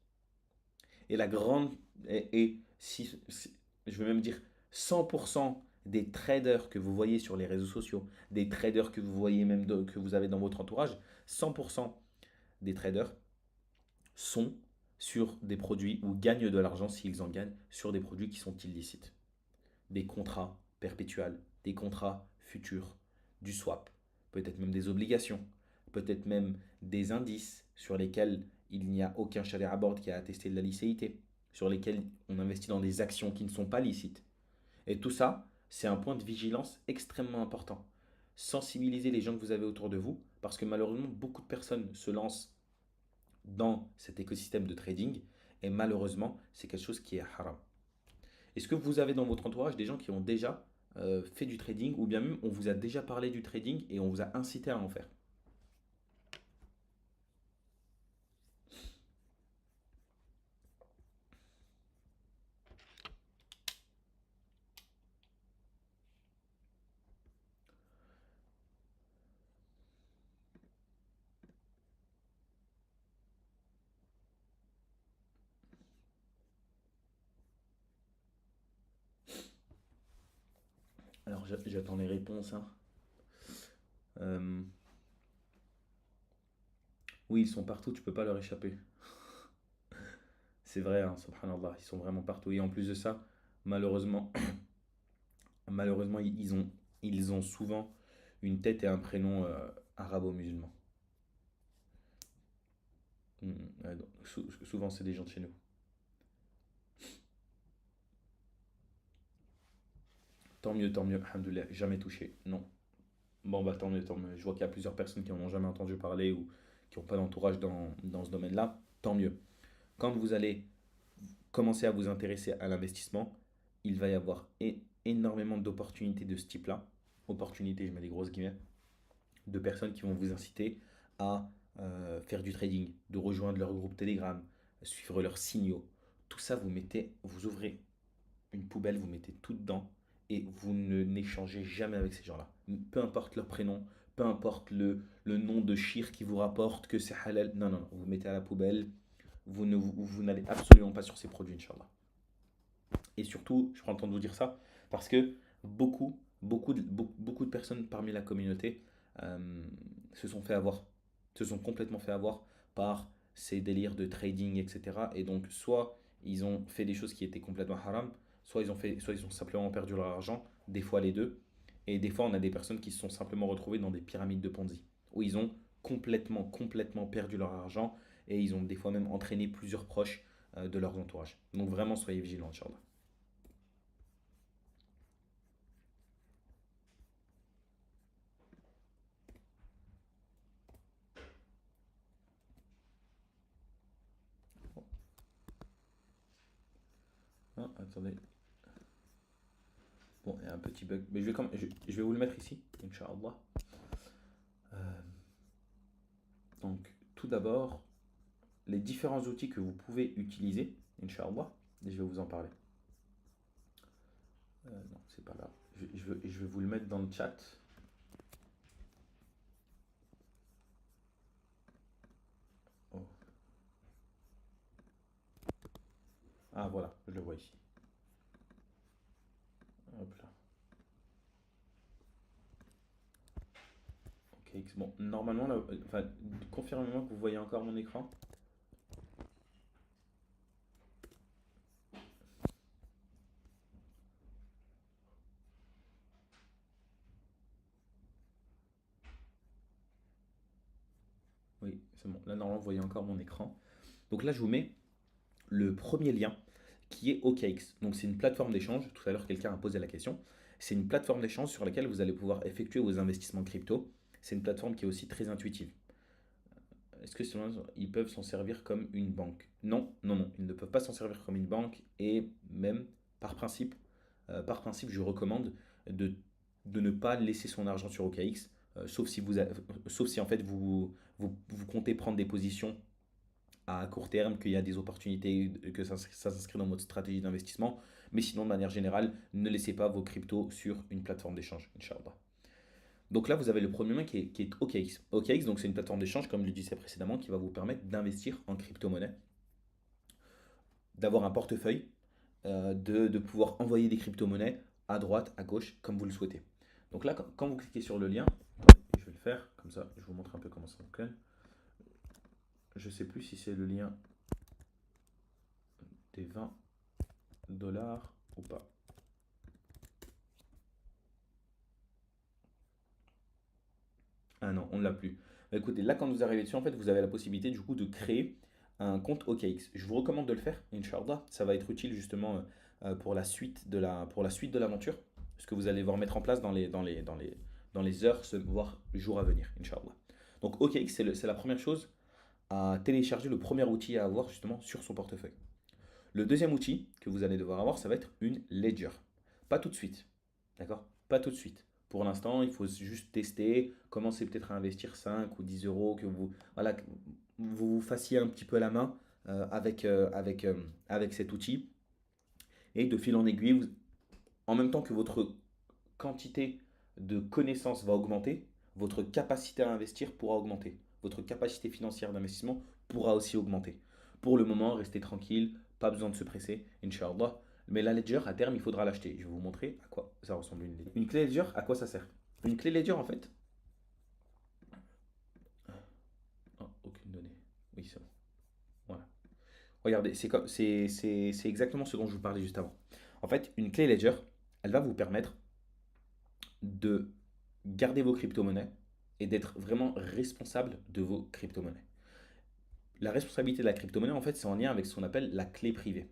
Speaker 1: Et la grande je veux même dire 100% des traders que vous voyez sur les réseaux sociaux, des traders que vous voyez même que vous avez dans votre entourage, 100% des traders sont sur des produits ou gagnent de l'argent s'ils en gagnent sur des produits qui sont illicites. Des contrats perpétuels, des contrats futurs, du swap, peut-être même des obligations, peut-être même des indices sur lesquels il n'y a aucun chalet à bord qui a attesté de la licéité, sur lesquels on investit dans des actions qui ne sont pas licites. Et tout ça, c'est un point de vigilance extrêmement important. Sensibiliser les gens que vous avez autour de vous, parce que malheureusement, beaucoup de personnes se lancent dans cet écosystème de trading, et malheureusement, c'est quelque chose qui est haram. Est-ce que vous avez dans votre entourage des gens qui ont déjà fait du trading, ou bien même on vous a déjà parlé du trading et on vous a incité à en faire? Alors j'attends les réponses, hein. Euh, oui, ils sont partout, tu peux pas leur échapper. C'est vrai, hein, subhanallah, ils sont vraiment partout. Et en plus de ça, malheureusement, malheureusement ils ont souvent une tête et un prénom arabo-musulman. Ouais, donc, souvent, c'est des gens de chez nous. Tant mieux, alhamdoulilah, jamais touché. Non. Bon, bah tant mieux, tant mieux. Je vois qu'il y a plusieurs personnes qui n'en ont jamais entendu parler ou qui n'ont pas d'entourage dans ce domaine-là. Tant mieux. Quand vous allez commencer à vous intéresser à l'investissement, il va y avoir énormément d'opportunités de ce type-là. Opportunités, je mets des grosses guillemets, de personnes qui vont vous inciter à faire du trading, de rejoindre leur groupe Telegram, suivre leurs signaux. Tout ça, vous ouvrez. une poubelle, vous mettez tout dedans et vous n'échangez jamais avec ces gens-là. Peu importe leur prénom, peu importe le nom de shir qui vous rapporte que c'est halal. Non, non, non, vous mettez à la poubelle, vous n'allez absolument pas sur ces produits, Inch'Allah. Et surtout, je prends le temps de vous dire ça parce que beaucoup de personnes parmi la communauté euh, se sont fait avoir, se sont complètement fait avoir par ces délires de trading, etc. Et donc, soit ils ont fait des choses qui étaient complètement haram, soit ils ont simplement perdu leur argent, des fois les deux. Et des fois, on a des personnes qui se sont simplement retrouvées dans des pyramides de Ponzi, où ils ont complètement perdu leur argent et ils ont des fois même entraîné plusieurs proches de leur entourage. Donc vraiment, soyez vigilants, Inch'Allah. Ah, attendez. Bon, il y a un petit bug. Mais je vais vous le mettre ici, Inch'Allah. Euh, donc, tout d'abord, les différents outils que vous pouvez utiliser, Inch'Allah. Et je vais vous en parler. Non, c'est pas là. Je vais vous le mettre dans le chat. Oh. Ah, voilà, je le vois ici. Hop là. Ok, bon, normalement, là, enfin, confirmez-moi que vous voyez encore mon écran. Oui, c'est bon. Là, normalement, vous voyez encore mon écran. Donc là, je vous mets le premier lien qui est OKX. Donc c'est une plateforme d'échange. Tout à l'heure, quelqu'un a posé la question. C'est une plateforme d'échange sur laquelle vous allez pouvoir effectuer vos investissements crypto. C'est une plateforme qui est aussi très intuitive. Est-ce que selon eux, ils peuvent s'en servir comme une banque? Non, non, non, ils ne peuvent pas s'en servir comme une banque et même par principe, je recommande de, de ne pas laisser son argent sur OKX, sauf si en fait vous comptez prendre des positions à court terme, qu'il y a des opportunités, que ça s'inscrit dans votre stratégie d'investissement. Mais sinon, de manière générale, ne laissez pas vos cryptos sur une plateforme d'échange, Inch'Allah. Donc là, vous avez le premier lien qui est OKX. OKX, donc c'est une plateforme d'échange, comme je le disais précédemment, qui va vous permettre d'investir en crypto-monnaie, d'avoir un portefeuille, de pouvoir envoyer des crypto-monnaies à droite, à gauche, comme vous le souhaitez. Donc là, quand vous cliquez sur le lien, je vais le faire, comme ça, je vous montre un peu comment ça fonctionne. Je ne sais plus si c'est le lien des 20 dollars ou pas. Ah non, on ne l'a plus. Bah, écoutez, là, quand vous arrivez dessus, en fait, vous avez la possibilité du coup de créer un compte OKX. Je vous recommande de le faire, Inch'Allah. Ça va être utile justement pour la suite de l'aventure. Ce que vous allez voir mettre en place dans les heures, voire jours à venir, Inch'Allah. Donc OKX, c'est la première chose à télécharger, le premier outil à avoir justement sur son portefeuille. Le deuxième outil que vous allez devoir avoir, ça va être une ledger. Pas tout de suite, d'accord? Pas tout de suite. Pour l'instant, il faut juste tester, commencer peut-être à investir 5 ou 10 euros, que vous, voilà, que vous vous fassiez un petit peu la main avec cet outil. Et de fil en aiguille, en même temps que votre quantité de connaissances va augmenter, votre capacité à investir pourra augmenter. Votre capacité financière d'investissement pourra aussi augmenter. Pour le moment, restez tranquille, pas besoin de se presser, Inch'Allah. Mais la Ledger, à terme, il faudra l'acheter. Je vais vous montrer à quoi ça ressemble une Ledger. Une clé Ledger, à quoi ça sert? Une clé Ledger, en fait. Oh, aucune donnée. Oui, c'est bon. Voilà. Regardez, c'est exactement ce dont je vous parlais juste avant. En fait, une clé Ledger, elle va vous permettre de garder vos crypto-monnaies et d'être vraiment responsable de vos crypto-monnaies. La responsabilité de la crypto-monnaie, en fait, c'est en lien avec ce qu'on appelle la clé privée.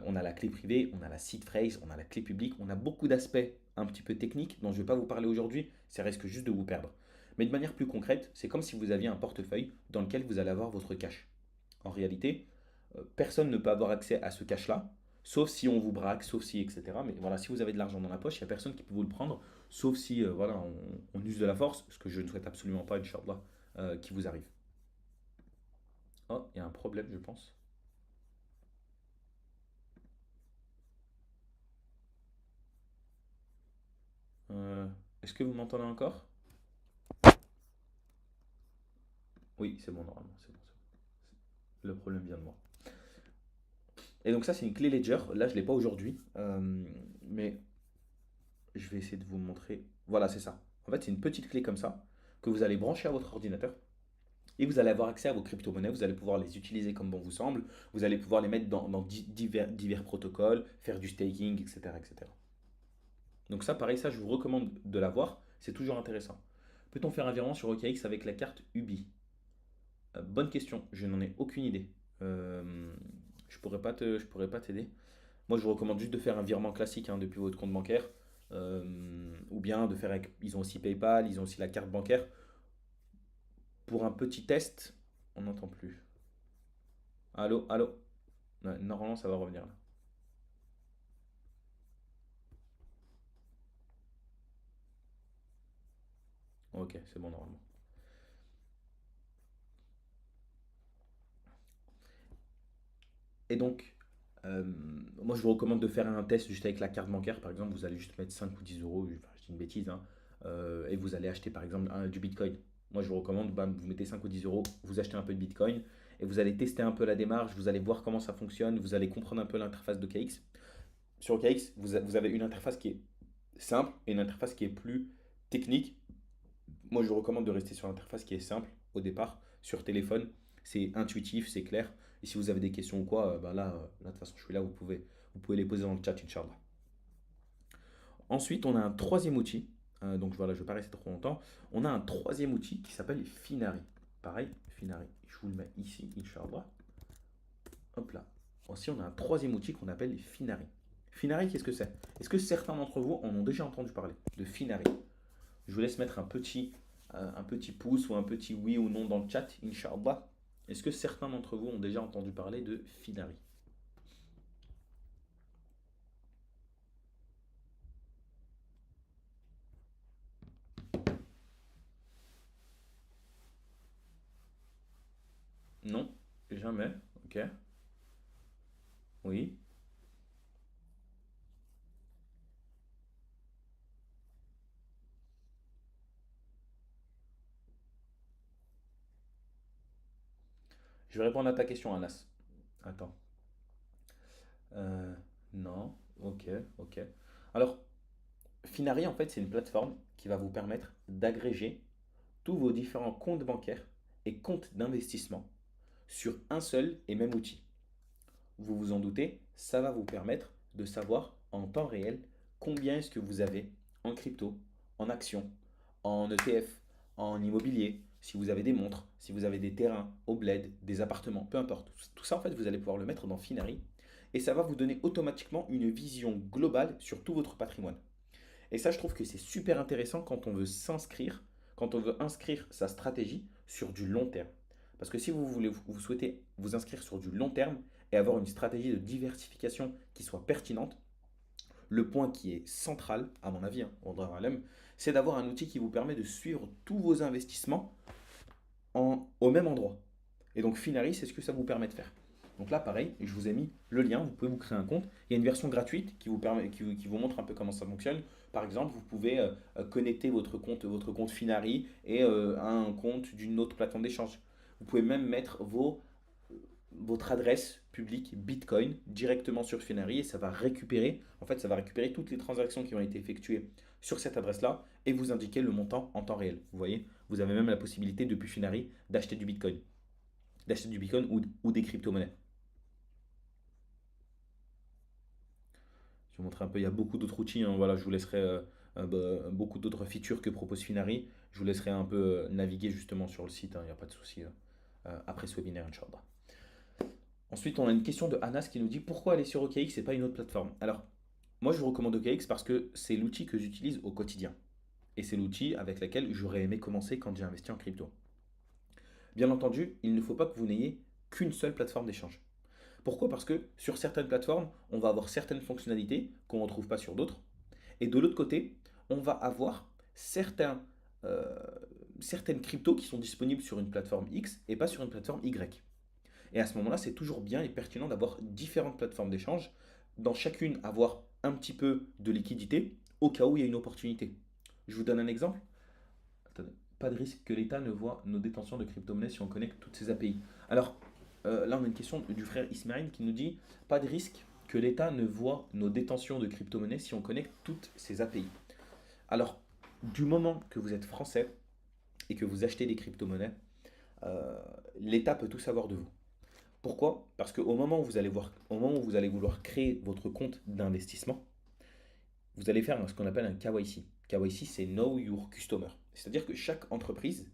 Speaker 1: On a la clé privée, on a la seed phrase, on a la clé publique, on a beaucoup d'aspects un petit peu techniques dont je ne vais pas vous parler aujourd'hui, ça risque juste de vous perdre. Mais de manière plus concrète, c'est comme si vous aviez un portefeuille dans lequel vous allez avoir votre cash. En réalité, personne ne peut avoir accès à ce cash-là, sauf si on vous braque, sauf si, etc. Mais voilà, si vous avez de l'argent dans la poche, il n'y a personne qui peut vous le prendre, sauf si voilà, on use de la force, ce que je ne souhaite absolument pas, Inch'Allah, qui vous arrive. Oh, il y a un problème, je pense. Euh, Est-ce que vous m'entendez encore? Oui, c'est bon, normalement, c'est bon, le problème vient de moi. Et donc ça, c'est une clé Ledger. Là, je ne l'ai pas aujourd'hui, mais je vais essayer de vous montrer. Voilà, c'est ça. En fait, c'est une petite clé comme ça que vous allez brancher à votre ordinateur et vous allez avoir accès à vos crypto-monnaies. Vous allez pouvoir les utiliser comme bon vous semble. Vous allez pouvoir les mettre dans divers protocoles, faire du staking, etc., etc. Donc ça, pareil, ça, je vous recommande de l'avoir. C'est toujours intéressant. Peut-on faire un virement sur OKX avec la carte Ubi? Bonne question. Je n'en ai aucune idée. Euh, je pourrais pas t'aider. Moi, je vous recommande juste de faire un virement classique, hein, depuis votre compte bancaire. Ou bien de faire avec. Ils ont aussi PayPal, ils ont aussi la carte bancaire. Pour un petit test, on n'entend plus. Allô, allô? Ouais, normalement, ça va revenir là. Ok, c'est bon normalement. Et donc, euh, moi, je vous recommande de faire un test juste avec la carte bancaire. Par exemple, vous allez juste mettre 5 ou 10 euros, enfin, je dis une bêtise, hein, et vous allez acheter par exemple du Bitcoin. Moi, je vous recommande, bam, vous mettez 5 ou 10 euros, vous achetez un peu de Bitcoin et vous allez tester un peu la démarche, vous allez voir comment ça fonctionne, vous allez comprendre un peu l'interface de KX. Sur KX, vous avez une interface qui est simple et une interface qui est plus technique. Moi, je vous recommande de rester sur l'interface qui est simple au départ, sur téléphone. C'est intuitif, c'est clair. Et si vous avez des questions ou quoi, ben là, de toute façon, je suis là, vous pouvez les poser dans le chat, Inch'Allah. Ensuite, on a un troisième outil. Donc voilà, je ne vais pas rester trop longtemps. On a un troisième outil qui s'appelle Finari. Pareil, Finari. Je vous le mets ici, Inch'Allah. Hop là. Aussi, on a un troisième outil qu'on appelle Finari. Finari, qu'est-ce que c'est? Est-ce que certains d'entre vous en ont déjà entendu parler de Finari? Je vous laisse mettre un petit pouce ou un petit oui ou non dans le chat, Inch'Allah. Est-ce que certains d'entre vous ont déjà entendu parler de Finari? Non? Jamais? Ok. Oui. Je vais répondre à ta question, Anas. Attends. Euh, non. Ok, ok. Alors, Finari, en fait, c'est une plateforme qui va vous permettre d'agréger tous vos différents comptes bancaires et comptes d'investissement sur un seul et même outil. Vous vous en doutez, ça va vous permettre de savoir en temps réel combien est-ce que vous avez en crypto, en actions, en ETF, en immobilier, si vous avez des montres, si vous avez des terrains au bled, des appartements, peu importe. Tout ça, en fait, vous allez pouvoir le mettre dans Finari et ça va vous donner automatiquement une vision globale sur tout votre patrimoine. Et ça, je trouve que c'est super intéressant quand on veut s'inscrire, quand on veut inscrire sa stratégie sur du long terme. Parce que si vous souhaitez vous inscrire sur du long terme et avoir une stratégie de diversification qui soit pertinente, le point qui est central, à mon avis, hein, c'est d'avoir un outil qui vous permet de suivre tous vos investissements au même endroit. Et donc Finari, c'est ce que ça vous permet de faire. Donc là, pareil, je vous ai mis le lien, vous pouvez vous créer un compte. Il y a une version gratuite qui vous montre un peu comment ça fonctionne. Par exemple, vous pouvez connecter votre compte Finari et à un compte d'une autre plateforme d'échange. Vous pouvez même mettre votre adresse publique Bitcoin directement sur Finari et ça va récupérer, en fait, ça va récupérer toutes les transactions qui ont été effectuées sur cette adresse-là et vous indiquer le montant en temps réel. Vous voyez, vous avez même la possibilité depuis Finari d'acheter du Bitcoin ou des crypto-monnaies. Je vais vous montrer un peu, il y a beaucoup d'autres outils, hein, voilà, je vous laisserai beaucoup d'autres features que propose Finari. Je vous laisserai un peu naviguer justement sur le site, il n'y a pas de souci après ce webinaire, Inch'Allah. Ensuite, on a une question de Anas qui nous dit pourquoi aller sur OKX et pas une autre plateforme. Alors, moi je vous recommande OKX parce que c'est l'outil que j'utilise au quotidien. Et c'est l'outil avec lequel j'aurais aimé commencer quand j'ai investi en crypto. Bien entendu, il ne faut pas que vous n'ayez qu'une seule plateforme d'échange. Pourquoi? Parce que sur certaines plateformes, on va avoir certaines fonctionnalités qu'on ne retrouve pas sur d'autres. Et de l'autre côté, on va avoir euh, certaines cryptos qui sont disponibles sur une plateforme X et pas sur une plateforme Y. Et à ce moment-là, c'est toujours bien et pertinent d'avoir différentes plateformes d'échange, dans chacune avoir un petit peu de liquidité au cas où il y a une opportunité. Je vous donne un exemple. Attendez. Pas de risque que l'État ne voit nos détentions de crypto-monnaies si on connecte toutes ces API. Alors, là, on a une question du frère Ismaël qui nous dit pas de risque que l'État ne voit nos détentions de crypto-monnaies si on connecte toutes ces API. Alors, du moment que vous êtes français et que vous achetez des crypto-monnaies, euh, l'État peut tout savoir de vous. Pourquoi? Parce qu'au moment où au moment où vous allez vouloir créer votre compte d'investissement, vous allez faire ce qu'on appelle un KYC. KYC, c'est Know Your Customer. C'est-à-dire que chaque entreprise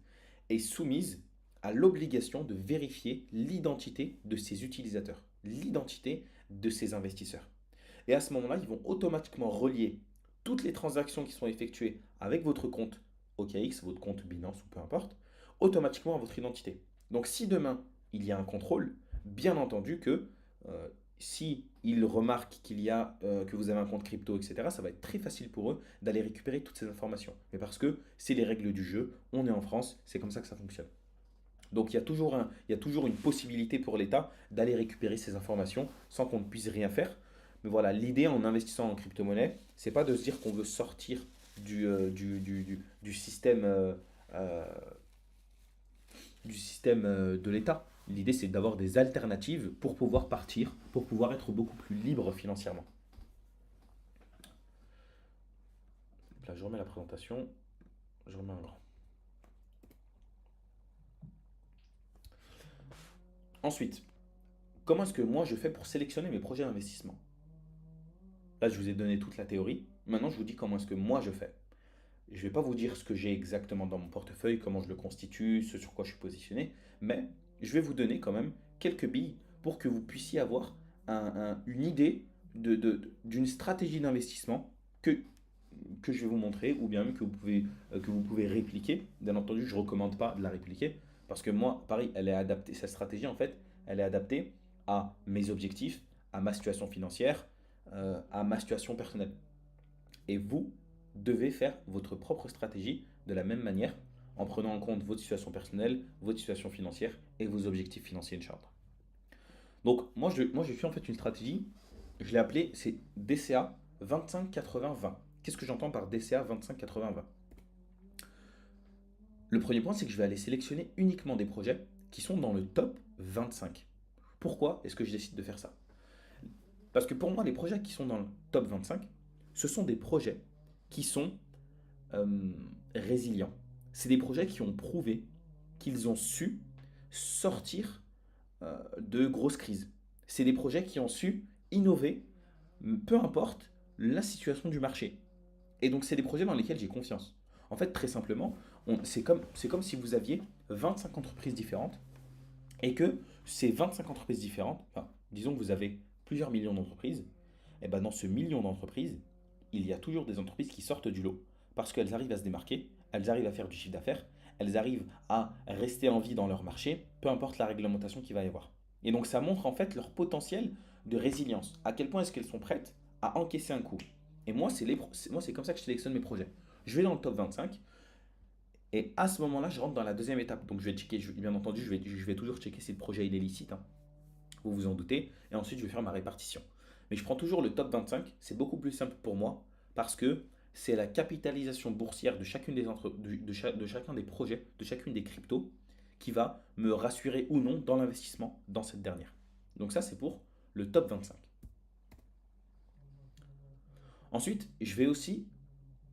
Speaker 1: est soumise à l'obligation de vérifier l'identité de ses utilisateurs, l'identité de ses investisseurs. Et à ce moment-là, ils vont automatiquement relier toutes les transactions qui sont effectuées avec votre compte OKX, votre compte Binance ou peu importe, automatiquement à votre identité. Donc si demain, il y a un contrôle, bien entendu que euh, si ils remarquent que vous avez un compte crypto, etc., ça va être très facile pour eux d'aller récupérer toutes ces informations. Mais parce que c'est les règles du jeu, on est en France, c'est comme ça que ça fonctionne. Donc il y a toujours une possibilité pour l'État d'aller récupérer ces informations sans qu'on ne puisse rien faire. Mais voilà, l'idée en investissant en crypto-monnaie, c'est pas de se dire qu'on veut sortir du système, euh, du système de l'État. L'idée, c'est d'avoir des alternatives pour pouvoir partir, pour pouvoir être beaucoup plus libre financièrement. Là, je remets la présentation, je remets un grand. Ensuite, comment est-ce que moi je fais pour sélectionner mes projets d'investissement? Là, je vous ai donné toute la théorie. Maintenant, je vous dis comment est-ce que moi je fais. Je ne vais pas vous dire ce que j'ai exactement dans mon portefeuille, comment je le constitue, ce sur quoi je suis positionné, mais je vais vous donner quand même quelques billes pour que vous puissiez avoir une idée d'une stratégie d'investissement que je vais vous montrer ou bien même que vous pouvez répliquer. Bien entendu, je ne recommande pas de la répliquer parce que moi, pareil, elle est adaptée, cette stratégie en fait, elle est adaptée à mes objectifs, à ma situation financière, à ma situation personnelle. Et vous devez faire votre propre stratégie de la même manière en prenant en compte votre situation personnelle, votre situation financière et vos objectifs financiers, Inch'Allah. Donc, moi, je fais en fait une stratégie, je l'ai appelée, c'est DCA 25-80-20. Qu'est-ce que j'entends par DCA 25-80-20? Le premier point, c'est que je vais aller sélectionner uniquement des projets qui sont dans le top 25. Pourquoi est-ce que je décide de faire ça? Parce que pour moi, les projets qui sont dans le top 25, ce sont des projets qui sont euh, résilients. C'est des projets qui ont prouvé qu'ils ont su sortir de grosses crises. C'est des projets qui ont su innover, peu importe la situation du marché. Et donc, c'est des projets dans lesquels j'ai confiance. En fait, très simplement, c'est comme si vous aviez 25 entreprises différentes et que ces 25 entreprises différentes, enfin, disons que vous avez plusieurs millions d'entreprises, et ben dans ce million d'entreprises, il y a toujours des entreprises qui sortent du lot parce qu'elles arrivent à se démarquer, elles arrivent à faire du chiffre d'affaires, elles arrivent à rester en vie dans leur marché, peu importe la réglementation qu'il va y avoir. Et donc ça montre en fait leur potentiel de résilience. À quel point est-ce qu'elles sont prêtes à encaisser un coup. Et moi, c'est comme ça que je sélectionne mes projets. Je vais dans le top 25 et à ce moment-là, je rentre dans la deuxième étape. Donc je vais checker, bien entendu, je vais toujours checker si le projet il est licite, hein, vous vous en doutez. Et ensuite, je vais faire ma répartition. Mais je prends toujours le top 25. C'est beaucoup plus simple pour moi parce que c'est la capitalisation boursière de chacune des de chacun des projets, de chacune des cryptos, qui va me rassurer ou non dans l'investissement dans cette dernière. Donc ça, c'est pour le top 25. Ensuite, je vais aussi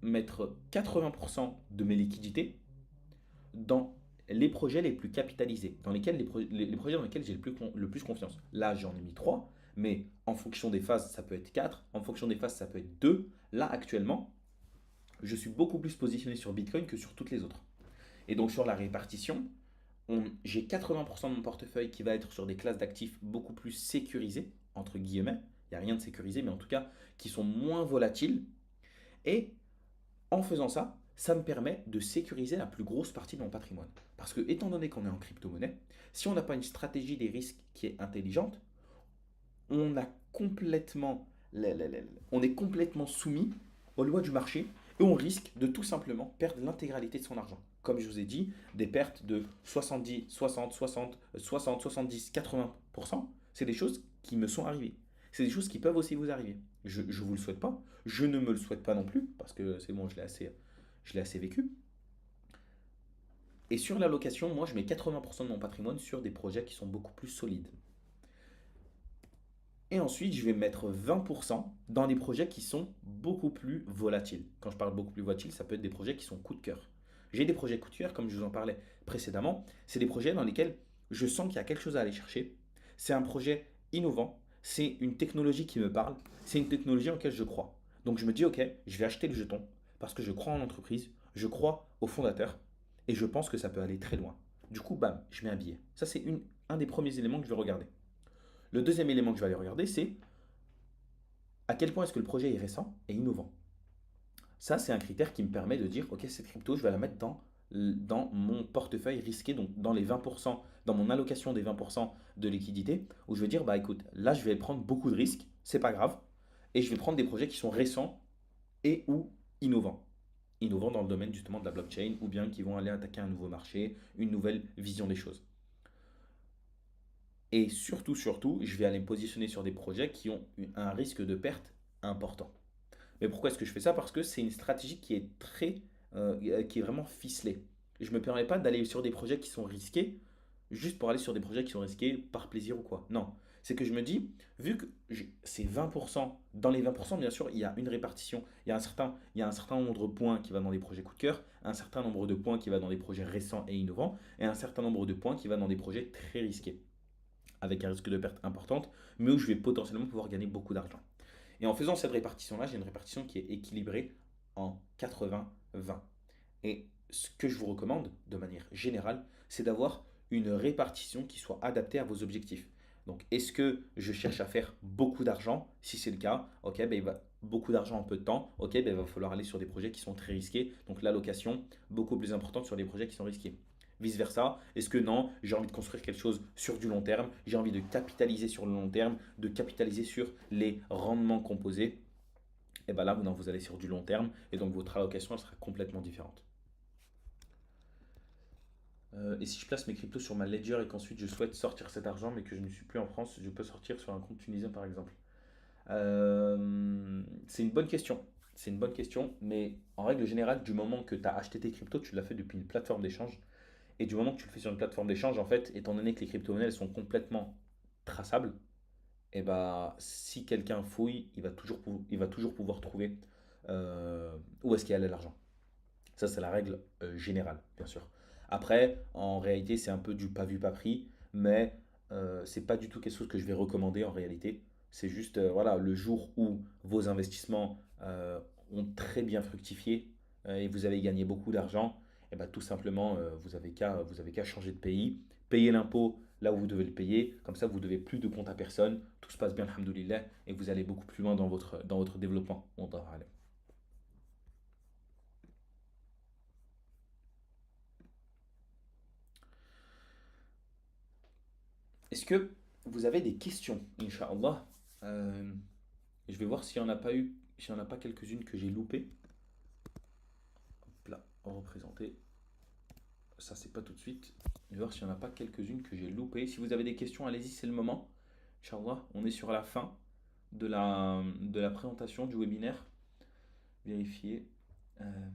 Speaker 1: mettre 80% de mes liquidités dans les projets les plus capitalisés, dans lesquels les projets dans lesquels j'ai le plus confiance. Là, j'en ai mis 3, mais en fonction des phases, ça peut être 4, en fonction des phases, ça peut être 2. Là, actuellement, je suis beaucoup plus positionné sur Bitcoin que sur toutes les autres. Et donc, sur la répartition, j'ai 80% de mon portefeuille qui va être sur des classes d'actifs beaucoup plus sécurisées, entre guillemets. Il n'y a rien de sécurisé, mais en tout cas, qui sont moins volatiles. Et en faisant ça, ça me permet de sécuriser la plus grosse partie de mon patrimoine. Parce que, étant donné qu'on est en crypto-monnaie, si on n'a pas une stratégie des risques qui est intelligente, on a complètement, on est complètement soumis aux lois du marché et on risque de tout simplement perdre l'intégralité de son argent. Comme je vous ai dit, des pertes de 70, 60, 60, 70, 80%, c'est des choses qui me sont arrivées. C'est des choses qui peuvent aussi vous arriver. Je ne vous le souhaite pas, je ne me le souhaite pas non plus, parce que c'est bon, je l'ai assez vécu. Et sur la location, moi, je mets 80% de mon patrimoine sur des projets qui sont beaucoup plus solides. Et ensuite, je vais mettre 20% dans des projets qui sont beaucoup plus volatiles. Quand je parle beaucoup plus volatiles, ça peut être des projets qui sont coup de cœur. J'ai des projets coup de cœur, comme je vous en parlais précédemment. C'est des projets dans lesquels je sens qu'il y a quelque chose à aller chercher. C'est un projet innovant. C'est une technologie qui me parle. C'est une technologie en laquelle je crois. Donc je me dis, ok, je vais acheter le jeton parce que je crois en l'entreprise, je crois au fondateur et je pense que ça peut aller très loin. Du coup, bam, je mets un billet. Ça, c'est un des premiers éléments que je vais regarder. Le deuxième élément que je vais aller regarder, c'est à quel point est-ce que le projet est récent et innovant. Ça, c'est un critère qui me permet de dire, ok, cette crypto, je vais la mettre dans mon portefeuille risqué, donc dans les 20%, dans mon allocation des 20% de liquidité, où je vais dire, bah écoute, là, je vais prendre beaucoup de risques, c'est pas grave, et je vais prendre des projets qui sont récents et ou innovants. Innovants dans le domaine justement de la blockchain, ou bien qui vont aller attaquer un nouveau marché, une nouvelle vision des choses. Et surtout, je vais aller me positionner sur des projets qui ont un risque de perte important. Mais pourquoi est-ce que je fais ça? Parce que c'est une stratégie qui est qui est vraiment ficelée. Je ne me permets pas d'aller sur des projets qui sont risqués juste pour aller sur des projets qui sont risqués par plaisir ou quoi. Non. C'est que je me dis, vu que c'est 20%, dans les 20%, bien sûr, il y a une répartition. Il y a un certain nombre de points qui va dans des projets coup de cœur, un certain nombre de points qui va dans des projets récents et innovants, et un certain nombre de points qui va dans des projets très risqués, avec un risque de perte importante, mais où je vais potentiellement pouvoir gagner beaucoup d'argent. Et en faisant cette répartition-là, j'ai une répartition qui est équilibrée en 80-20. Et ce que je vous recommande, de manière générale, c'est d'avoir une répartition qui soit adaptée à vos objectifs. Donc, est-ce que je cherche à faire beaucoup d'argent? Si c'est le cas, ok, ben, beaucoup d'argent en peu de temps, ok, ben, il va falloir aller sur des projets qui sont très risqués. Donc, l'allocation, beaucoup plus importante sur des projets qui sont risqués. Vice versa, est-ce que non, j'ai envie de construire quelque chose sur du long terme, j'ai envie de capitaliser sur le long terme, de capitaliser sur les rendements composés, et bien là, non, vous allez sur du long terme, et donc votre allocation elle sera complètement différente. Et si je place mes cryptos sur ma ledger et qu'ensuite je souhaite sortir cet argent, mais que je ne suis plus en France, je peux sortir sur un compte tunisien par exemple. C'est une bonne question. C'est une bonne question, mais en règle générale, du moment que tu as acheté tes cryptos, tu l'as fait depuis une plateforme d'échange. Et du moment que tu le fais sur une plateforme d'échange, en fait, étant donné que les crypto-monnaies elles sont complètement traçables, et bah, si quelqu'un fouille, il va toujours pouvoir trouver où est-ce qu'il y a l'argent. Ça, c'est la règle générale, bien sûr. Après, en réalité, c'est un peu du pas vu, pas pris, mais c'est pas du tout quelque chose que je vais recommander en réalité. C'est juste, voilà, le jour où vos investissements ont très bien fructifié et vous avez gagné beaucoup d'argent, et ben, tout simplement, vous avez qu'à changer de pays, payer l'impôt là où vous devez le payer, comme ça vous devez plus de compte à personne, tout se passe bien, alhamdoulilah, et vous allez beaucoup plus loin dans votre développement. Wallahu a'lam. Est-ce que vous avez des questions, Inch'Allah? Euh, je vais voir s'il n'y en a pas quelques-unes que j'ai loupées. Hop là, représenter. Ça, c'est pas tout de suite. Je vais voir s'il n'y en a pas quelques-unes que j'ai loupées. Si vous avez des questions, allez-y, c'est le moment. Inch'Allah, on est sur la fin de la présentation du webinaire. Vérifier. Euh,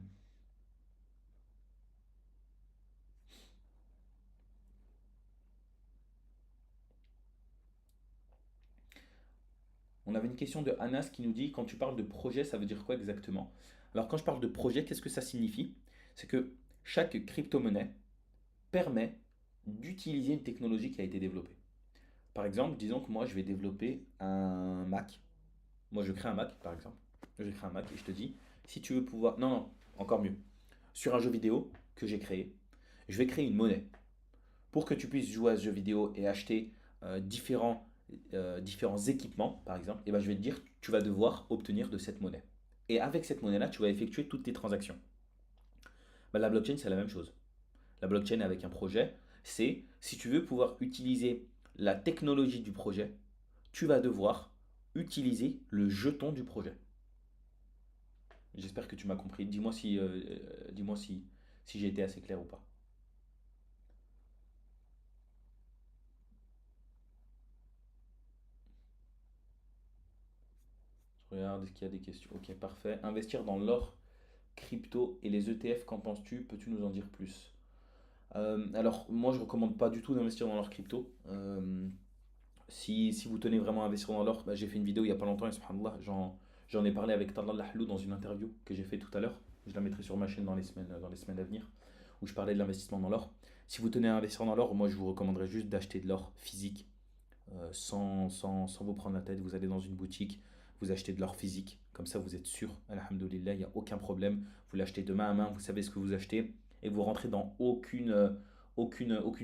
Speaker 1: on avait une question de Anas qui nous dit, quand tu parles de projet, ça veut dire quoi exactement? Alors, quand je parle de projet, qu'est-ce que ça signifie? C'est que chaque crypto-monnaie permet d'utiliser une technologie qui a été développée. Par exemple, disons que moi, je vais développer un Mac. Moi, je crée un Mac, par exemple. Je crée un Mac et je te dis, si tu veux pouvoir... Non, non, encore mieux. Sur un jeu vidéo que j'ai créé, je vais créer une monnaie. Pour que tu puisses jouer à ce jeu vidéo et acheter différents équipements, par exemple, et ben, je vais te dire, tu vas devoir obtenir de cette monnaie. Et avec cette monnaie-là, tu vas effectuer toutes tes transactions. Ben, la blockchain, c'est la même chose. La blockchain avec un projet, c'est si tu veux pouvoir utiliser la technologie du projet, tu vas devoir utiliser le jeton du projet. J'espère que tu m'as compris. Dis-moi si j'ai été assez clair ou pas. Je regarde, est-ce qu'il y a des questions? Ok, parfait. Investir dans l'or, crypto et les ETF, qu'en penses-tu? Peux-tu nous en dire plus? Alors, moi, je recommande pas du tout d'investir dans l'or crypto. Si vous tenez vraiment à investir dans l'or, bah, j'ai fait une vidéo il y a pas longtemps et subhanallah, j'en ai parlé avec Talal Lahlou dans une interview que j'ai fait tout à l'heure. Je la mettrai sur ma chaîne dans les semaines à venir, où je parlais de l'investissement dans l'or. Si vous tenez à investir dans l'or, moi je vous recommanderais juste d'acheter de l'or physique, sans vous prendre la tête. Vous allez dans une boutique, vous achetez de l'or physique, comme ça vous êtes sûr, alhamdoulilah, il n'y a aucun problème. Vous l'achetez de main à main, vous savez ce que vous achetez, et vous rentrez dans aucune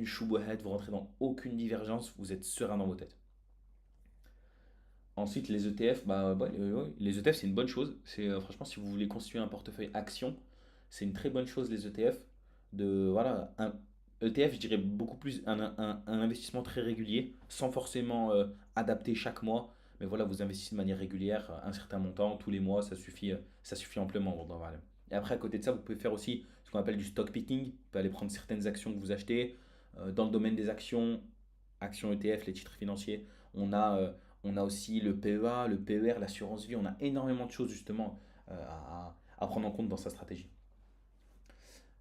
Speaker 1: choubohet, vous rentrez dans aucune divergence, vous êtes serein dans vos têtes. Ensuite, les ETF, bah, ouais, ouais, les ETF, c'est une bonne chose. Franchement, si vous voulez constituer un portefeuille action, c'est une très bonne chose, les ETF. Voilà, un ETF, je dirais beaucoup plus un investissement très régulier, sans forcément adapter chaque mois. Mais voilà, vous investissez de manière régulière, un certain montant, tous les mois, ça suffit amplement. Bon, voilà. Et après, à côté de ça, vous pouvez faire aussi ce qu'on appelle du stock picking. Vous pouvez aller prendre certaines actions que vous achetez. Dans le domaine des actions, actions ETF, les titres financiers, on a, euh, on a aussi le PEA, le PER, l'assurance vie. On a énormément de choses justement à prendre en compte dans sa stratégie.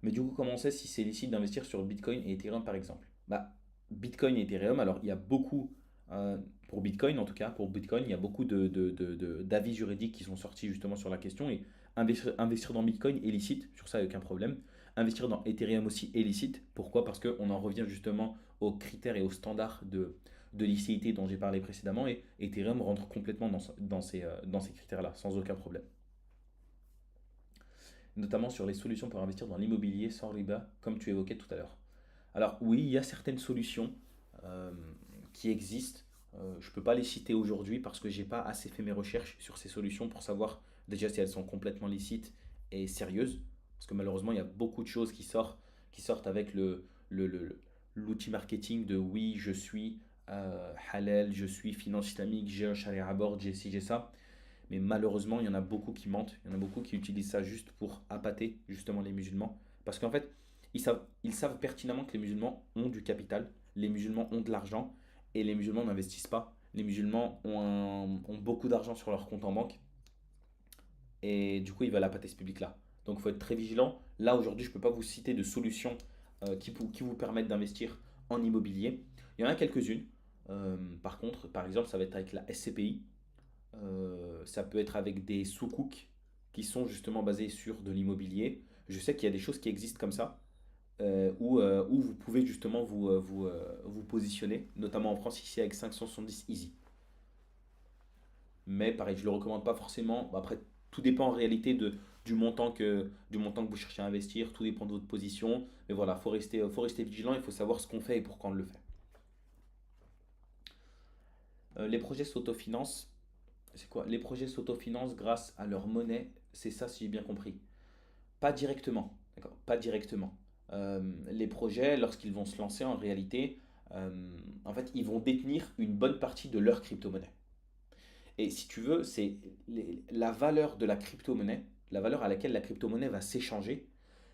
Speaker 1: Mais du coup, comment on sait si c'est licite d'investir sur Bitcoin et Ethereum par exemple? Bah, Bitcoin et Ethereum, alors il y a beaucoup, pour Bitcoin en tout cas, pour Bitcoin, il y a beaucoup d'avis juridiques qui sont sortis justement sur la question. Et investir dans Bitcoin est licite, sur ça il n'y a aucun problème. Investir dans Ethereum aussi est licite. Pourquoi? Parce qu'on en revient justement aux critères et aux standards de licéité dont j'ai parlé précédemment. Et Ethereum rentre complètement dans ces critères-là, sans aucun problème, notamment sur les solutions pour investir dans l'immobilier sans riba, comme tu évoquais tout à l'heure. Alors oui, il y a certaines solutions euh, qui existent. Je ne peux pas les citer aujourd'hui parce que j'ai pas assez fait mes recherches sur ces solutions pour savoir déjà si elles sont complètement licites et sérieuses. Parce que malheureusement, il y a beaucoup de choses qui sortent avec l'outil marketing de oui, je suis halal, je suis finance islamique, j'ai un charia à bord, j'ai ci, j'ai ça. Mais malheureusement, il y en a beaucoup qui mentent. Il y en a beaucoup qui utilisent ça juste pour appâter justement les musulmans. Parce qu'en fait, ils savent pertinemment que les musulmans ont du capital, les musulmans ont de l'argent, et les musulmans n'investissent pas. Les musulmans ont beaucoup d'argent sur leur compte en banque, et du coup, ils veulent appâter ce public-là. Donc, il faut être très vigilant. Là, aujourd'hui, je ne peux pas vous citer de solutions qui vous permettent d'investir en immobilier. Il y en a quelques-unes. Par contre, par exemple, ça va être avec la SCPI. Ça peut être avec des sous-cooks qui sont justement basés sur de l'immobilier. Je sais qu'il y a des choses qui existent comme ça, où vous pouvez justement vous positionner, notamment en France ici avec 570 Easy. Mais pareil, je ne le recommande pas forcément. Après, tout dépend en réalité du montant que vous cherchez à investir, tout dépend de votre position. Mais voilà, faut rester vigilant, il faut savoir ce qu'on fait et pourquoi on le fait. Les projets s'autofinancent. C'est quoi? Les projets s'autofinancent grâce à leur monnaie, c'est ça si j'ai bien compris. Pas directement, d'accord? Pas directement. Les projets, lorsqu'ils vont se lancer en réalité, en fait, ils vont détenir une bonne partie de leur crypto-monnaie. Et si tu veux, c'est la valeur de la crypto-monnaie, la valeur à laquelle la crypto-monnaie va s'échanger,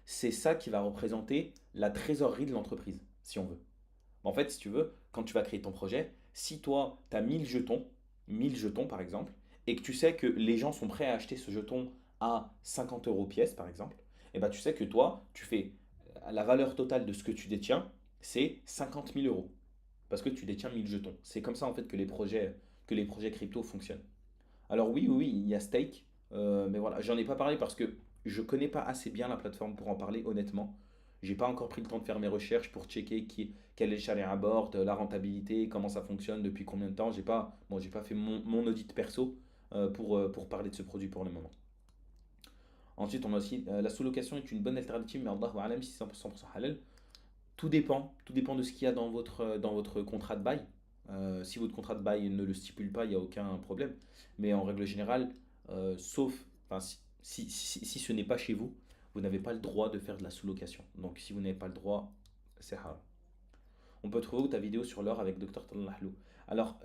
Speaker 1: c'est ça qui va représenter la trésorerie de l'entreprise, si on veut. En fait, si tu veux, quand tu vas créer ton projet, si toi, tu as 1000 jetons par exemple, et que tu sais que les gens sont prêts à acheter ce jeton à 50 euros pièce par exemple, et ben tu sais que toi, tu fais la valeur totale de ce que tu détiens, c'est 50 000 euros. Parce que tu détiens 1000 jetons. C'est comme ça en fait que les projets crypto fonctionnent. Alors oui, oui, oui, il y a Stake, mais voilà, j'en ai pas parlé parce que je connais pas assez bien la plateforme pour en parler honnêtement. J'ai pas encore pris le temps de faire mes recherches pour checker quel est le chalet à bord, la rentabilité, comment ça fonctionne, depuis combien de temps. J'ai pas fait mon audit perso pour parler de ce produit pour le moment. Ensuite, on a aussi la sous-location est une bonne alternative, mais Allahu alam si c'est 100% halal. Tout dépend de ce qu'il y a dans votre contrat de bail. Si votre contrat de bail ne le stipule pas, il n'y a aucun problème. Mais en règle générale, sauf, enfin, si ce n'est pas chez vous, vous n'avez pas le droit de faire de la sous-location. Donc si vous n'avez pas le droit, c'est haram. On peut trouver où ta vidéo sur l'or avec Dr Talal. Alors,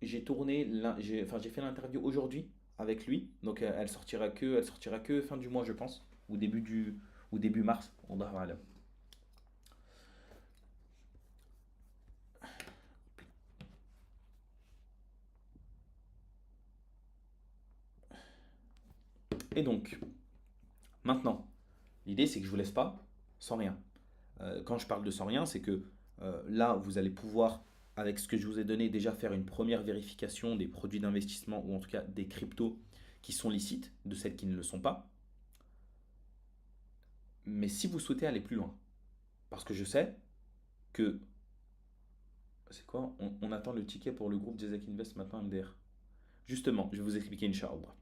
Speaker 1: j'ai tourné, j'ai fait l'interview aujourd'hui avec lui. Donc elle sortira que fin du mois, je pense, ou début mars. Wallahu a'lam. Et donc, maintenant, l'idée c'est que je ne vous laisse pas sans rien. Quand je parle de sans rien, c'est que là, vous allez pouvoir, avec ce que je vous ai donné, déjà faire une première vérification des produits d'investissement ou en tout cas des cryptos qui sont licites, de celles qui ne le sont pas. Mais si vous souhaitez aller plus loin, parce que je sais que... C'est quoi on attend le ticket pour le groupe Jezek Invest maintenant MDR. Justement, je vais vous expliquer Inch'Allah.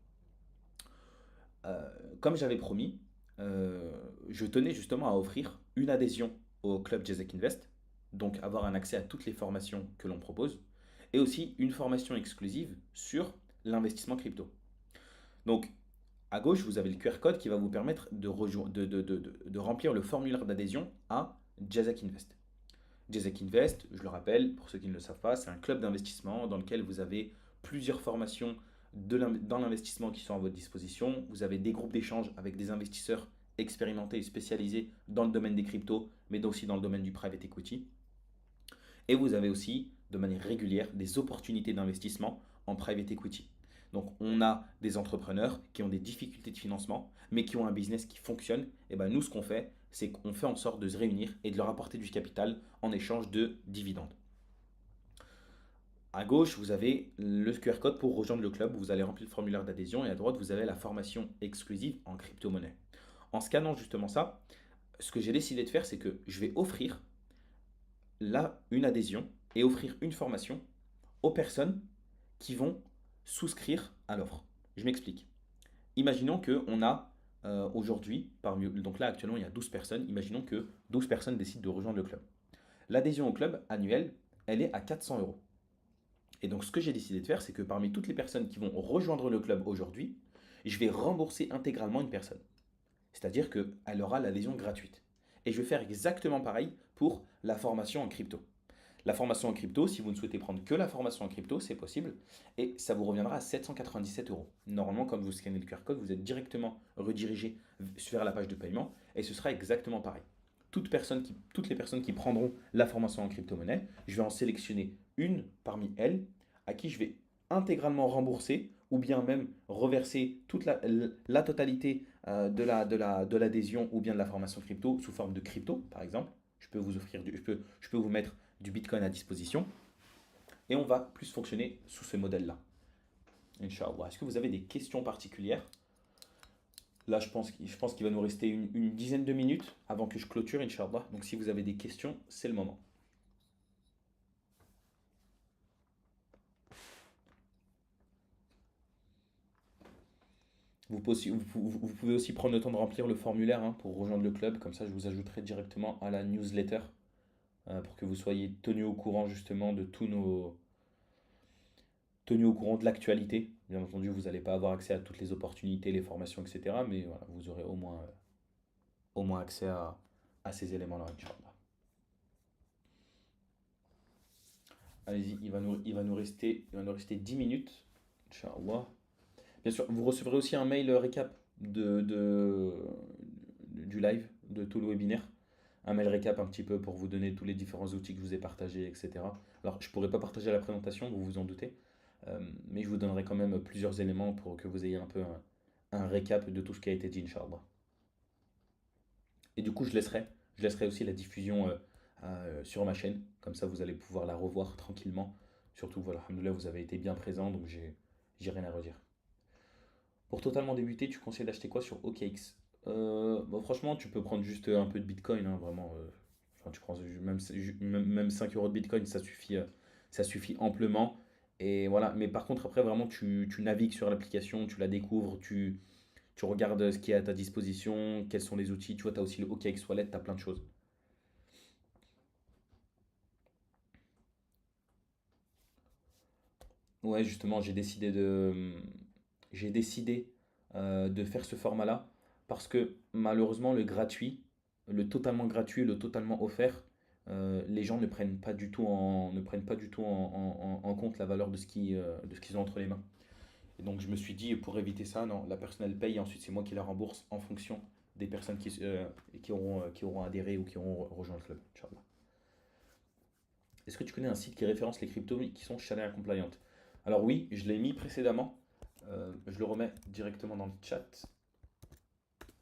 Speaker 1: Euh, Comme j'avais promis, je tenais justement à offrir une adhésion au club Jezek Invest, donc avoir un accès à toutes les formations que l'on propose, et aussi une formation exclusive sur l'investissement crypto. Donc, à gauche, vous avez le QR code qui va vous permettre de remplir le formulaire d'adhésion à Jezek Invest. Jezek Invest, je le rappelle, pour ceux qui ne le savent pas, c'est un club d'investissement dans lequel vous avez plusieurs formations dans l'investissement qui sont à votre disposition. Vous avez des groupes d'échange avec des investisseurs expérimentés et spécialisés dans le domaine des cryptos, mais aussi dans le domaine du private equity. Et vous avez aussi, de manière régulière, des opportunités d'investissement en private equity. Donc, on a des entrepreneurs qui ont des difficultés de financement, mais qui ont un business qui fonctionne. Et ben nous, ce qu'on fait, c'est qu'on fait en sorte de se réunir et de leur apporter du capital en échange de dividendes. À gauche, vous avez le QR code pour rejoindre le club. Vous allez remplir le formulaire d'adhésion et à droite, vous avez la formation exclusive en crypto-monnaie. En scannant justement ça, ce que j'ai décidé de faire, c'est que je vais offrir là une adhésion et offrir une formation aux personnes qui vont souscrire à l'offre. Je m'explique. Imaginons qu'on a aujourd'hui, donc là actuellement il y a 12 personnes, imaginons que 12 personnes décident de rejoindre le club. L'adhésion au club annuel, elle est à 400 euros. Et donc ce que j'ai décidé de faire, c'est que parmi toutes les personnes qui vont rejoindre le club aujourd'hui, je vais rembourser intégralement une personne. C'est-à-dire qu'elle aura l'adhésion gratuite. Et je vais faire exactement pareil pour la formation en crypto. La formation en crypto, si vous ne souhaitez prendre que la formation en crypto, c'est possible. Et ça vous reviendra à 797 euros. Normalement, quand vous scannez le QR code, vous êtes directement redirigé vers la page de paiement. Et ce sera exactement pareil. Toutes les personnes qui prendront la formation en crypto-monnaie, je vais en sélectionner une parmi elles à qui je vais intégralement rembourser ou bien même reverser toute la totalité de l'adhésion ou bien de la formation crypto sous forme de crypto, par exemple. Je peux vous offrir je peux vous mettre du Bitcoin à disposition. Et on va plus fonctionner sous ce modèle-là. Inch'Allah. Est-ce que vous avez des questions particulières? Là, je pense qu'il va nous rester une dizaine de minutes avant que je clôture, Inch'Allah. Donc si vous avez des questions, c'est le moment. Vous pouvez aussi prendre le temps de remplir le formulaire hein, pour rejoindre le club. Comme ça, je vous ajouterai directement à la newsletter pour que vous soyez tenu au courant justement de tenu au courant de l'actualité. Bien entendu, vous n'allez pas avoir accès à toutes les opportunités, les formations, etc. Mais voilà, vous aurez au moins accès à ces éléments-là, Inch'Allah. Allez-y, il va nous rester 10 minutes, Inch'Allah. Bien sûr, vous recevrez aussi un mail récap du live, de tout le webinaire. Un mail récap un petit peu pour vous donner tous les différents outils que je vous ai partagés, etc. Alors, je ne pourrai pas partager la présentation, vous vous en doutez, mais je vous donnerai quand même plusieurs éléments pour que vous ayez un peu un récap de tout ce qui a été dit, Inch'Allah. Et du coup, je laisserai aussi la diffusion sur ma chaîne, comme ça vous allez pouvoir la revoir tranquillement. Surtout, voilà, alhamdoulilah, vous avez été bien présent, donc j'ai rien à redire. Pour totalement débuter, tu conseilles d'acheter quoi sur OKX? Bon, franchement, tu peux prendre juste un peu de Bitcoin, hein, vraiment. Enfin, tu prends même 5 euros de Bitcoin, ça suffit amplement. Et voilà, mais par contre, après, vraiment, tu navigues sur l'application, tu la découvres, tu regardes ce qui est à ta disposition, quels sont les outils. Tu vois, tu as aussi le OKX Wallet, tu as plein de choses. Ouais, justement, j'ai décidé de faire ce format-là parce que malheureusement, le totalement gratuit, le totalement offert, les gens ne prennent pas du tout en compte la valeur de ce qu'ils ont entre les mains. Et donc, je me suis dit, pour éviter ça, non, la personne elle paye et ensuite c'est moi qui la rembourse en fonction des personnes qui auront adhéré ou qui auront rejoint le club. Inch'Allah. Est-ce que tu connais un site qui référence les cryptos qui sont Sharia compliant? Alors oui, je l'ai mis précédemment. Je le remets directement dans le chat.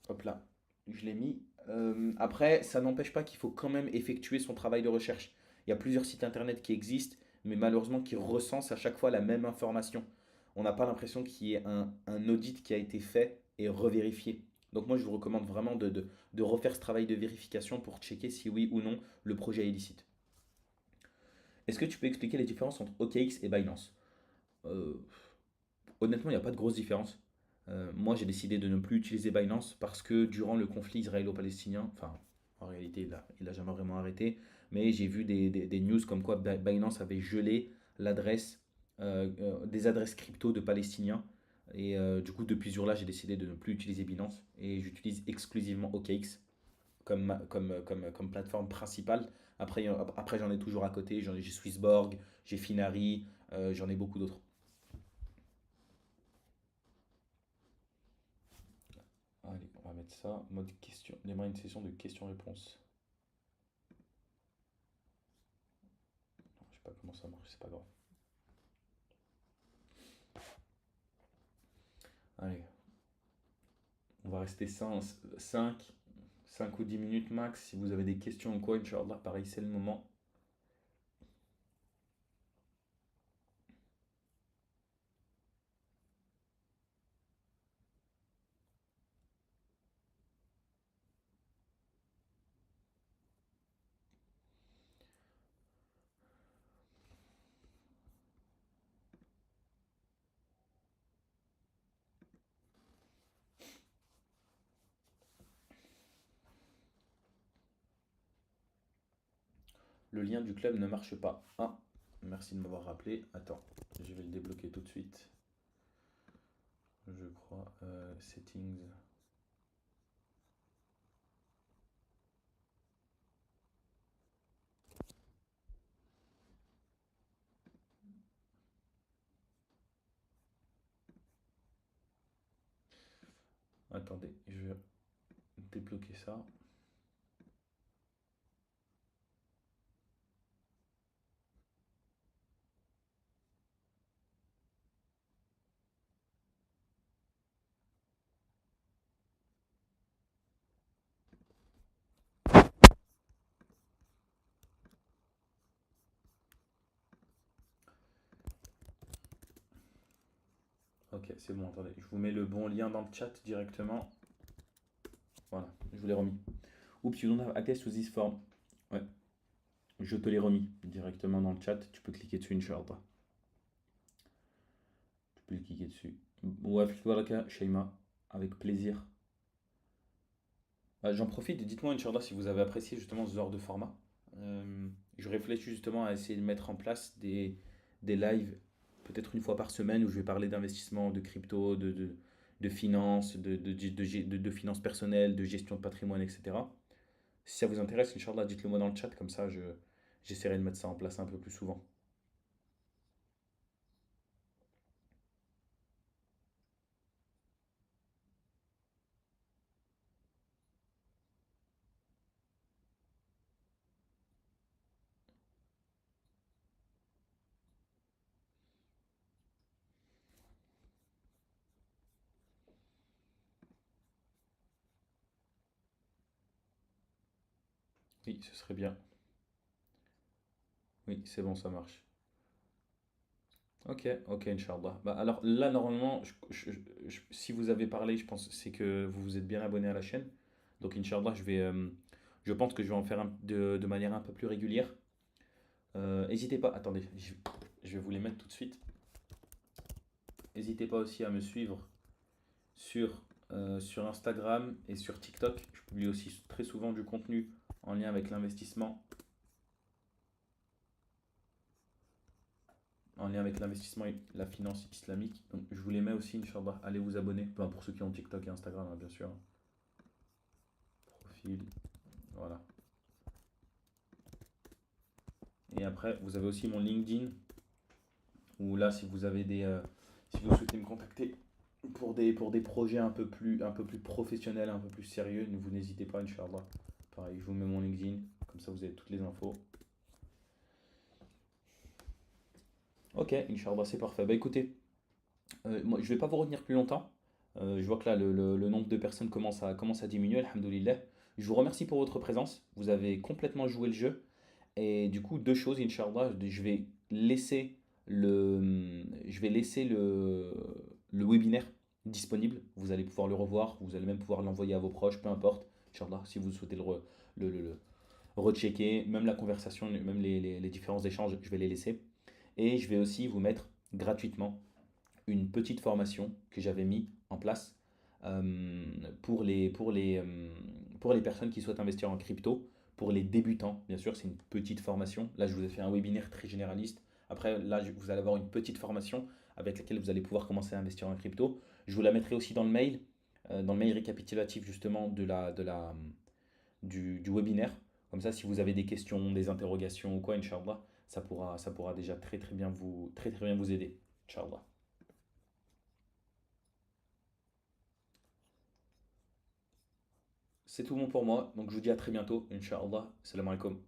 Speaker 1: Hop là, je l'ai mis. Après, ça n'empêche pas qu'il faut quand même effectuer son travail de recherche. Il y a plusieurs sites internet qui existent, mais malheureusement qui recensent à chaque fois la même information. On n'a pas l'impression qu'il y ait un audit qui a été fait et revérifié. Donc moi, je vous recommande vraiment de refaire ce travail de vérification pour checker si oui ou non le projet est illicite. Est-ce que tu peux expliquer les différences entre OKX et Binance? Euh, Honnêtement, il n'y a pas de grosse différence. Moi, j'ai décidé de ne plus utiliser Binance parce que durant le conflit israélo-palestinien, enfin, en réalité, il a jamais vraiment arrêté, mais j'ai vu des news comme quoi Binance avait gelé l'adresse, des adresses crypto de Palestiniens. Et du coup, depuis ce jour-là, j'ai décidé de ne plus utiliser Binance et j'utilise exclusivement OKX comme plateforme principale. Après j'en ai toujours à côté, j'ai Swissborg, j'ai Finari, j'en ai beaucoup d'autres. Allez, on va mettre ça, mode question, démarrer une session de questions-réponses. Je sais pas comment ça marche, c'est pas grave. Allez, on va rester 5 ou 10 minutes max. Si vous avez des questions ou quoi, Inch'Allah, pareil, c'est le moment. Le lien du club ne marche pas. Ah, merci de m'avoir rappelé. Attends, je vais le débloquer tout de suite. Je crois. Settings. Attendez, je vais débloquer ça. Ok, c'est bon, attendez. Je vous mets le bon lien dans le chat directement. Voilà, je vous l'ai remis. Oups, you don't have access to this form. Ouais, je te l'ai remis directement dans le chat. Tu peux cliquer dessus, Inch'Allah. Tu peux cliquer dessus. Ouais, Baraka, Shaima, avec plaisir. J'en profite, dites-moi, Inch'Allah, si vous avez apprécié justement ce genre de format. Je réfléchis justement à essayer de mettre en place des lives, peut-être une fois par semaine, où je vais parler d'investissement, de crypto, de finances, de finances personnelles, de gestion de patrimoine, etc. Si ça vous intéresse, Inch'Allah, dites-le moi dans le chat, comme ça j'essaierai de mettre ça en place un peu plus souvent. Oui, ce serait bien. Oui, c'est bon, ça marche. Ok, ok, Inch'Allah. Bah, alors là, normalement, si vous avez parlé, je pense c'est que vous vous êtes bien abonné à la chaîne. Donc, Inch'Allah, je pense que je vais en faire de manière un peu plus régulière. N'hésitez pas, attendez, je vais vous les mettre tout de suite. N'hésitez pas aussi à me suivre sur Instagram et sur TikTok. Je publie aussi très souvent du contenu en lien avec l'investissement, et la finance islamique. Donc, je vous les mets aussi, Inch'Allah. Allez vous abonner. Enfin, pour ceux qui ont TikTok et Instagram, hein, bien sûr. Profil, voilà. Et après, vous avez aussi mon LinkedIn, où là, si vous souhaitez me contacter pour des projets un peu plus professionnels, un peu plus sérieux, vous n'hésitez pas, Inch'Allah. Pareil, je vous mets mon LinkedIn, comme ça vous avez toutes les infos. Ok, Inch'Allah, c'est parfait. Bah écoutez, Moi, je ne vais pas vous retenir plus longtemps. Je vois que là, le nombre de personnes commence à diminuer, alhamdoulilah. Je vous remercie pour votre présence. Vous avez complètement joué le jeu. Et du coup, deux choses, Inch'Allah. Je vais laisser le webinaire disponible. Vous allez pouvoir le revoir. Vous allez même pouvoir l'envoyer à vos proches, peu importe. Inch'Allah, si vous souhaitez le rechecker, même la conversation, même les différents échanges, je vais les laisser. Et je vais aussi vous mettre gratuitement une petite formation que j'avais mis en place euh, pour les personnes qui souhaitent investir en crypto, pour les débutants. Bien sûr, c'est une petite formation. Là, je vous ai fait un webinaire très généraliste. Après, là, vous allez avoir une petite formation avec laquelle vous allez pouvoir commencer à investir en crypto. Je vous la mettrai aussi dans le mail récapitulatif justement du webinaire. Comme ça, si vous avez des questions, des interrogations ou quoi, Inch'Allah, ça pourra déjà très, très bien vous aider. Inch'Allah. C'est tout bon pour moi, donc je vous dis à très bientôt, Inch'Allah. Salam alaikum.